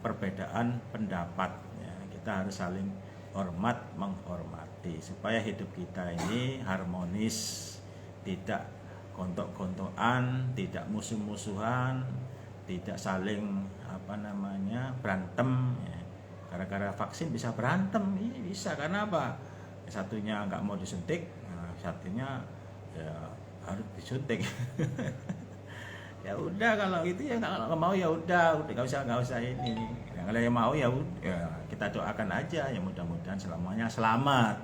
perbedaan pendapat. Ya, kita harus saling hormat menghormati supaya hidup kita ini harmonis, tidak gontok-gontokan, tidak musuh-musuhan, tidak saling berantem ya. Gara-gara vaksin bisa berantem, ini bisa karena apa? Satunya nggak mau disuntik, nah, satunya ya harus disuntik. Ya udah kalau gitu ya nggak mau ya udah nggak usah ini. Kalau yang mau ya kita doakan aja ya mudah-mudahan selamanya selamat.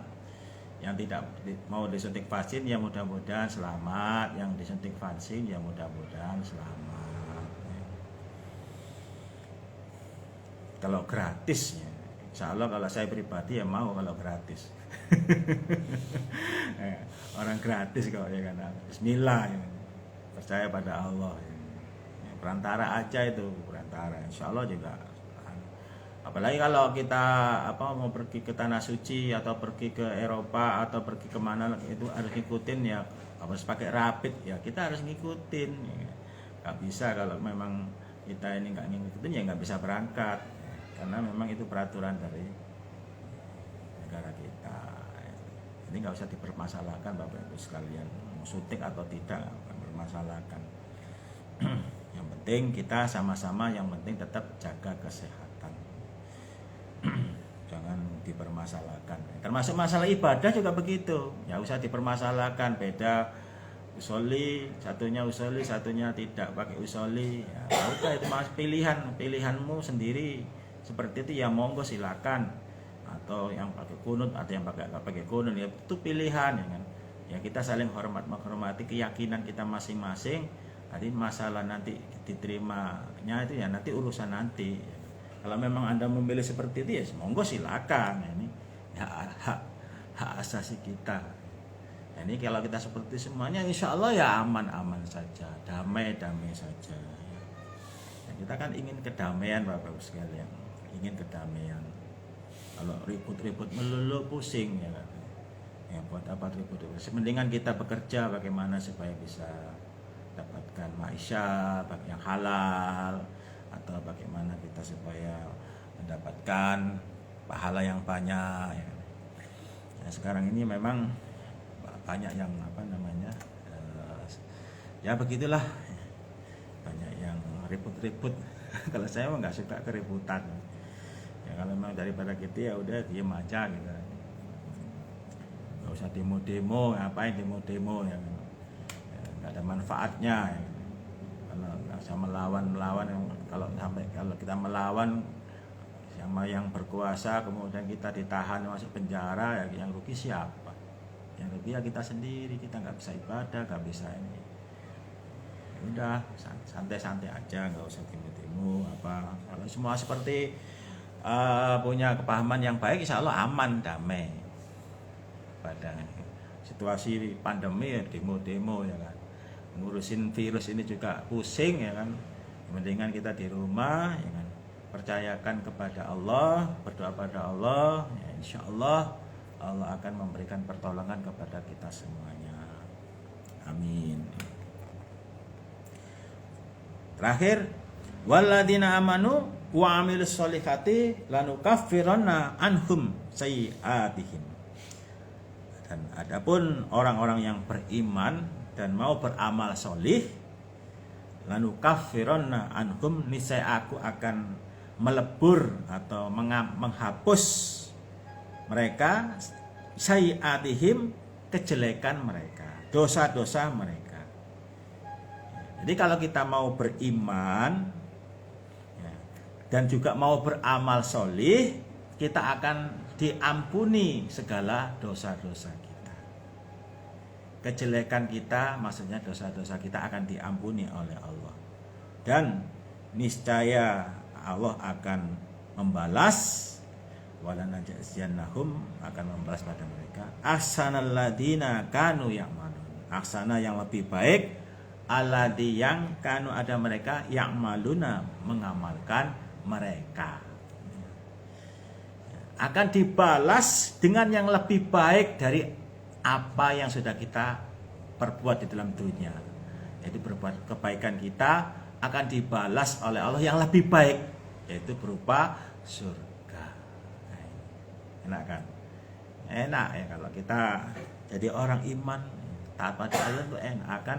Yang tidak mau disuntik vaksin ya mudah-mudahan selamat, yang disuntik vaksin ya mudah-mudahan selamat. Kalau gratis ya, insya Allah kalau saya pribadi ya mau kalau gratis. Orang gratis kok ya kan, Bismillah ya. Percaya pada Allah ya. Perantara aja itu, perantara insya Allah juga. Apalagi kalau kita mau pergi ke tanah suci atau pergi ke Eropa atau pergi kemana, itu harus ngikutin ya, harus pakai rapid ya, kita harus ngikutin ya. Gak bisa kalau memang kita ini nggak ngikutin ya nggak bisa berangkat ya. Karena memang itu peraturan dari negara kita. Ini nggak usah dipermasalahkan Bapak Ibu sekalian, mau syuting atau tidak nggak bermasalahkan. Yang penting kita sama-sama, yang penting tetap jaga kesehatan. Jangan dipermasalahkan. Termasuk masalah ibadah juga begitu. Ya usah dipermasalahkan, beda usoli, satunya tidak pakai usoli. Ya udah, itu mas pilihanmu sendiri. Seperti itu ya monggo silakan. Atau yang pakai kunut atau yang nggak pakai kunut, ya itu pilihan ya kan. Ya kita saling menghormati keyakinan kita masing-masing. Jadi masalah nanti diterimanya itu ya nanti urusan nanti. Kalau memang Anda memilih seperti itu ya monggo silakan. Ini ya hak asasi kita. Ya, ini kalau kita seperti semuanya insya Allah ya aman-aman saja, damai-damai saja. Ya, kita kan ingin kedamaian Bapak Ibu sekalian, ingin kedamaian. Kalau ribut-ribut melulu pusing ya kan. Ya buat apa ribut-ribut? Mendingan kita bekerja bagaimana supaya bisa dapatkan maisha yang halal, atau bagaimana kita supaya mendapatkan pahala yang banyak ya. Nah, sekarang ini memang banyak yang ya begitulah, banyak yang ribut-ribut. Kalau saya nggak suka keributan ya, kalau memang daripada gitu ya udah diem aja gitu, nggak usah demo-demo, ngapain demo-demo ya, nggak ada manfaatnya ya. Kalau nggak usah melawan kalau kita melawan sama yang berkuasa kemudian kita ditahan masuk penjara, ya yang rugi siapa? Yang rugi ya kita sendiri, kita nggak bisa ibadah, nggak bisa ini. Ya udah santai-santai aja, nggak usah demo-demo apa. Kalau semua seperti punya kepahaman yang baik, insya Allah aman, damai. Pada situasi pandemi ya demo-demo ya kan, ngurusin virus ini juga pusing ya kan. Mendingan kita di rumah ya kan, percayakan kepada Allah, berdoa pada Allah ya, insya Allah Allah akan memberikan pertolongan kepada kita semuanya, amin. Terakhir, walladzina amanu wa amilus sholihati lanukaffiranna anhum sayyi'atihim. Dan adapun orang-orang yang beriman dan mau beramal solih, lanukaffiranna anhum, niscaya aku akan melebur atau menghapus mereka sayyi'atihim, kejelekan mereka, dosa-dosa mereka. Jadi kalau kita mau beriman ya, dan juga mau beramal solih, kita akan diampuni segala dosa-dosa kita. Kejelekan kita, maksudnya dosa-dosa kita akan diampuni oleh Allah. Dan niscaya Allah akan membalas, walanajziyannahum, akan membalas pada mereka ahsanal ladina kanu ya'malun, aksana yang lebih baik, alladzi yang kanu ada mereka ya'maluna, mengamalkan mereka. Akan dibalas dengan yang lebih baik dari apa yang sudah kita perbuat di dalam dunia. Jadi berbuat kebaikan kita akan dibalas oleh Allah yang lebih baik, yaitu berupa surga. Enak kan? Enak ya kalau kita jadi orang iman, taat pada Allah itu enak, akan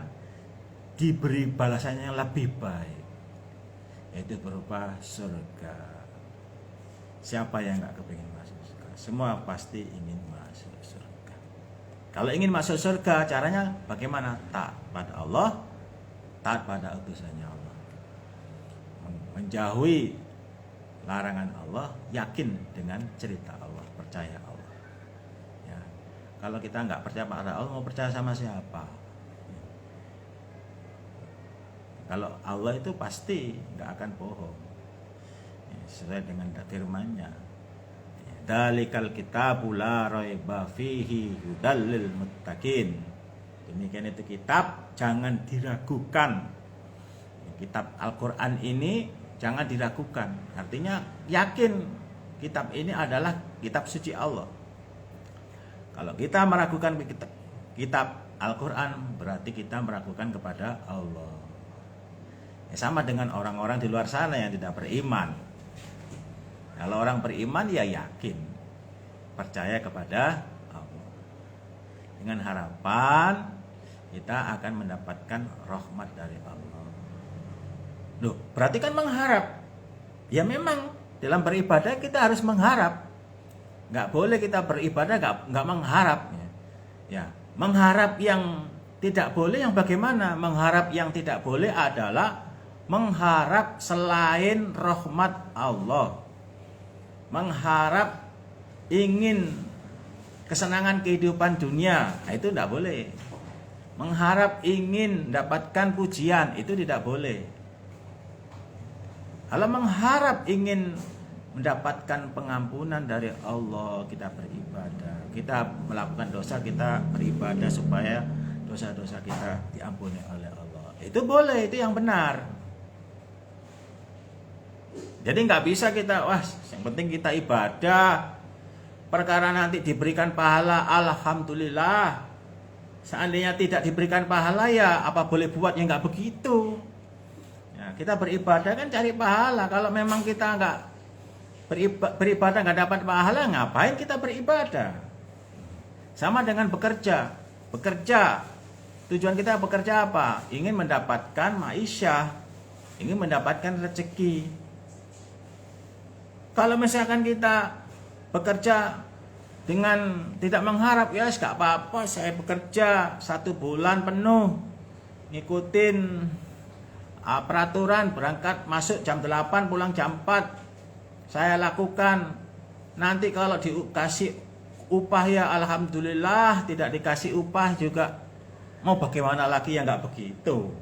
diberi balasannya yang lebih baik, yaitu berupa surga. Siapa yang nggak kepingin masuk surga? Semua pasti ingin masuk surga. Kalau ingin masuk surga, caranya bagaimana? Taat pada Allah, taat pada utusannya Allah, menjauhi larangan Allah, yakin dengan cerita Allah, percaya Allah. Ya. Kalau kita nggak percaya pada Allah, mau percaya sama siapa? Kalau Allah itu pasti nggak akan bohong, sesuai dengan firman-Nya. Dalikal kitabu la raiba fihi hudal lil muttaqin. Demikian itu kitab, jangan diragukan. Kitab Al-Qur'an ini jangan diragukan. Artinya yakin kitab ini adalah kitab suci Allah. Kalau kita meragukan kitab Al-Qur'an, berarti kita meragukan kepada Allah. Sama dengan orang-orang di luar sana yang tidak beriman. Kalau orang beriman ya yakin, percaya kepada Allah. Dengan harapan kita akan mendapatkan rahmat dari Allah. Loh, berarti kan mengharap. Ya memang dalam beribadah kita harus mengharap. Nggak boleh kita beribadah nggak mengharap. Ya, mengharap yang tidak boleh yang bagaimana? Mengharap yang tidak boleh adalah mengharap selain rahmat Allah. Mengharap ingin kesenangan kehidupan dunia, nah itu tidak boleh. Mengharap ingin mendapatkan pujian, itu tidak boleh. Kalau mengharap ingin mendapatkan pengampunan dari Allah, kita beribadah, kita melakukan dosa, kita beribadah supaya dosa-dosa kita diampuni oleh Allah. Itu boleh, itu yang benar. Jadi nggak bisa kita, wah yang penting kita ibadah, perkara nanti diberikan pahala, alhamdulillah. Seandainya tidak diberikan pahala ya apa boleh buat, ya nggak begitu. Ya, kita beribadah kan cari pahala. Kalau memang kita nggak beribadah nggak dapat pahala, ngapain kita beribadah? Sama dengan bekerja. Tujuan kita bekerja apa? Ingin mendapatkan ma'isyah, ingin mendapatkan rezeki. Kalau misalkan kita bekerja dengan tidak mengharap, ya gak apa-apa, saya bekerja 1 bulan penuh ngikutin peraturan, berangkat masuk jam 8 pulang jam 4, saya lakukan. Nanti kalau dikasih upah ya alhamdulillah, tidak dikasih upah juga mau bagaimana lagi, ya gak begitu.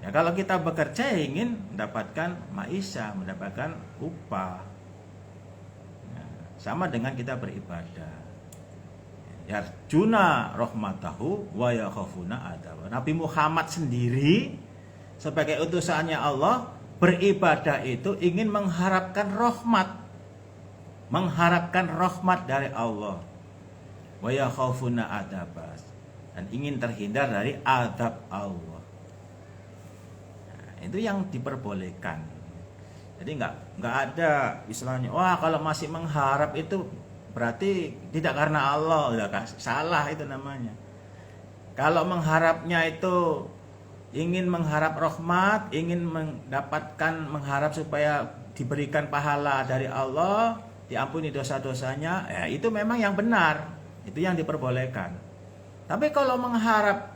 Ya, kalau kita bekerja ingin mendapatkan maisha, mendapatkan upah. Ya, sama dengan kita beribadah. Yarjuna rahmatahu wa yakhafuna adzab. Nabi Muhammad sendiri sebagai utusannya Allah beribadah itu ingin mengharapkan rahmat. Mengharapkan rahmat dari Allah. Wa yakhafuna adzab. Dan ingin terhindar dari azab Allah. Itu yang diperbolehkan. Jadi nggak ada istilahnya, wah kalau masih mengharap itu berarti tidak karena Allah, udah salah itu namanya. Kalau mengharapnya itu ingin mengharap rahmat, ingin mengharap supaya diberikan pahala dari Allah, diampuni dosa-dosanya, ya itu memang yang benar, itu yang diperbolehkan. Tapi kalau mengharap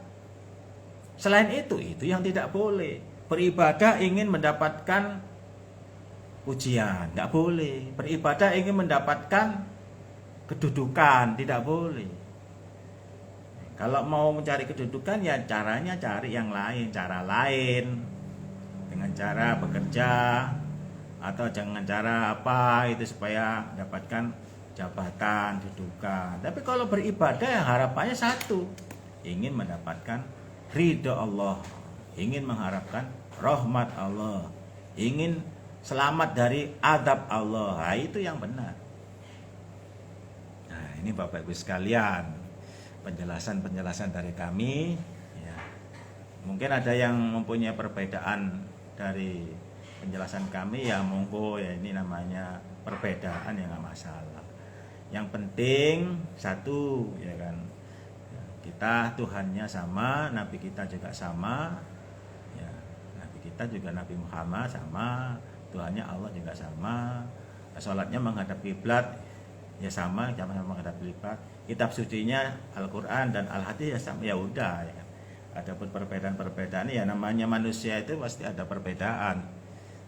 selain itu yang tidak boleh. Beribadah ingin mendapatkan pujian, tidak boleh. Beribadah ingin mendapatkan kedudukan, tidak boleh. Kalau mau mencari kedudukan ya caranya cari yang lain, cara lain. Dengan cara bekerja atau dengan cara apa itu supaya mendapatkan jabatan, kedudukan. Tapi kalau beribadah yang harapannya satu, ingin mendapatkan ridha Allah, ingin mengharapkan rahmat Allah, ingin selamat dari azab Allah. Nah, itu yang benar. Nah, ini Bapak Ibu sekalian, penjelasan dari kami ya. Mungkin ada yang mempunyai perbedaan dari penjelasan kami, ya monggo, ya ini namanya perbedaan, ya nggak masalah. Yang penting satu, ya kan, kita Tuhannya sama, Nabi kita juga sama. Kita juga Nabi Muhammad sama, Tuhannya Allah juga sama, sholatnya menghadap kiblat ya sama menghadap kiblat, kitab sucinya Al-Quran dan Al-Hadis ya sama, ya udah ya. Adapun perbedaan ya namanya manusia itu pasti ada perbedaan,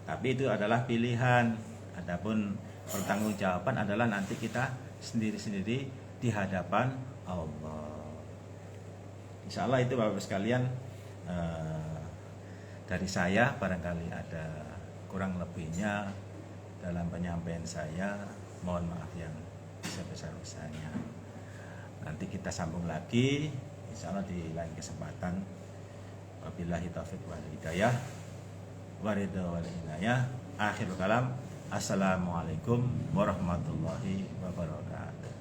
tapi itu adalah pilihan. Adapun pertanggungjawaban adalah nanti kita sendiri-sendiri di hadapan Allah. Insya Allah itu Bapak sekalian, dari saya. Barangkali ada kurang lebihnya dalam penyampaian saya, mohon maaf yang sebesar-besarnya. Nanti kita sambung lagi insya Allah di lain kesempatan. Wabillahi taufiq wal hidayah, waridho wal inayah. Akhirul kalam, assalamualaikum warahmatullahi wabarakatuh.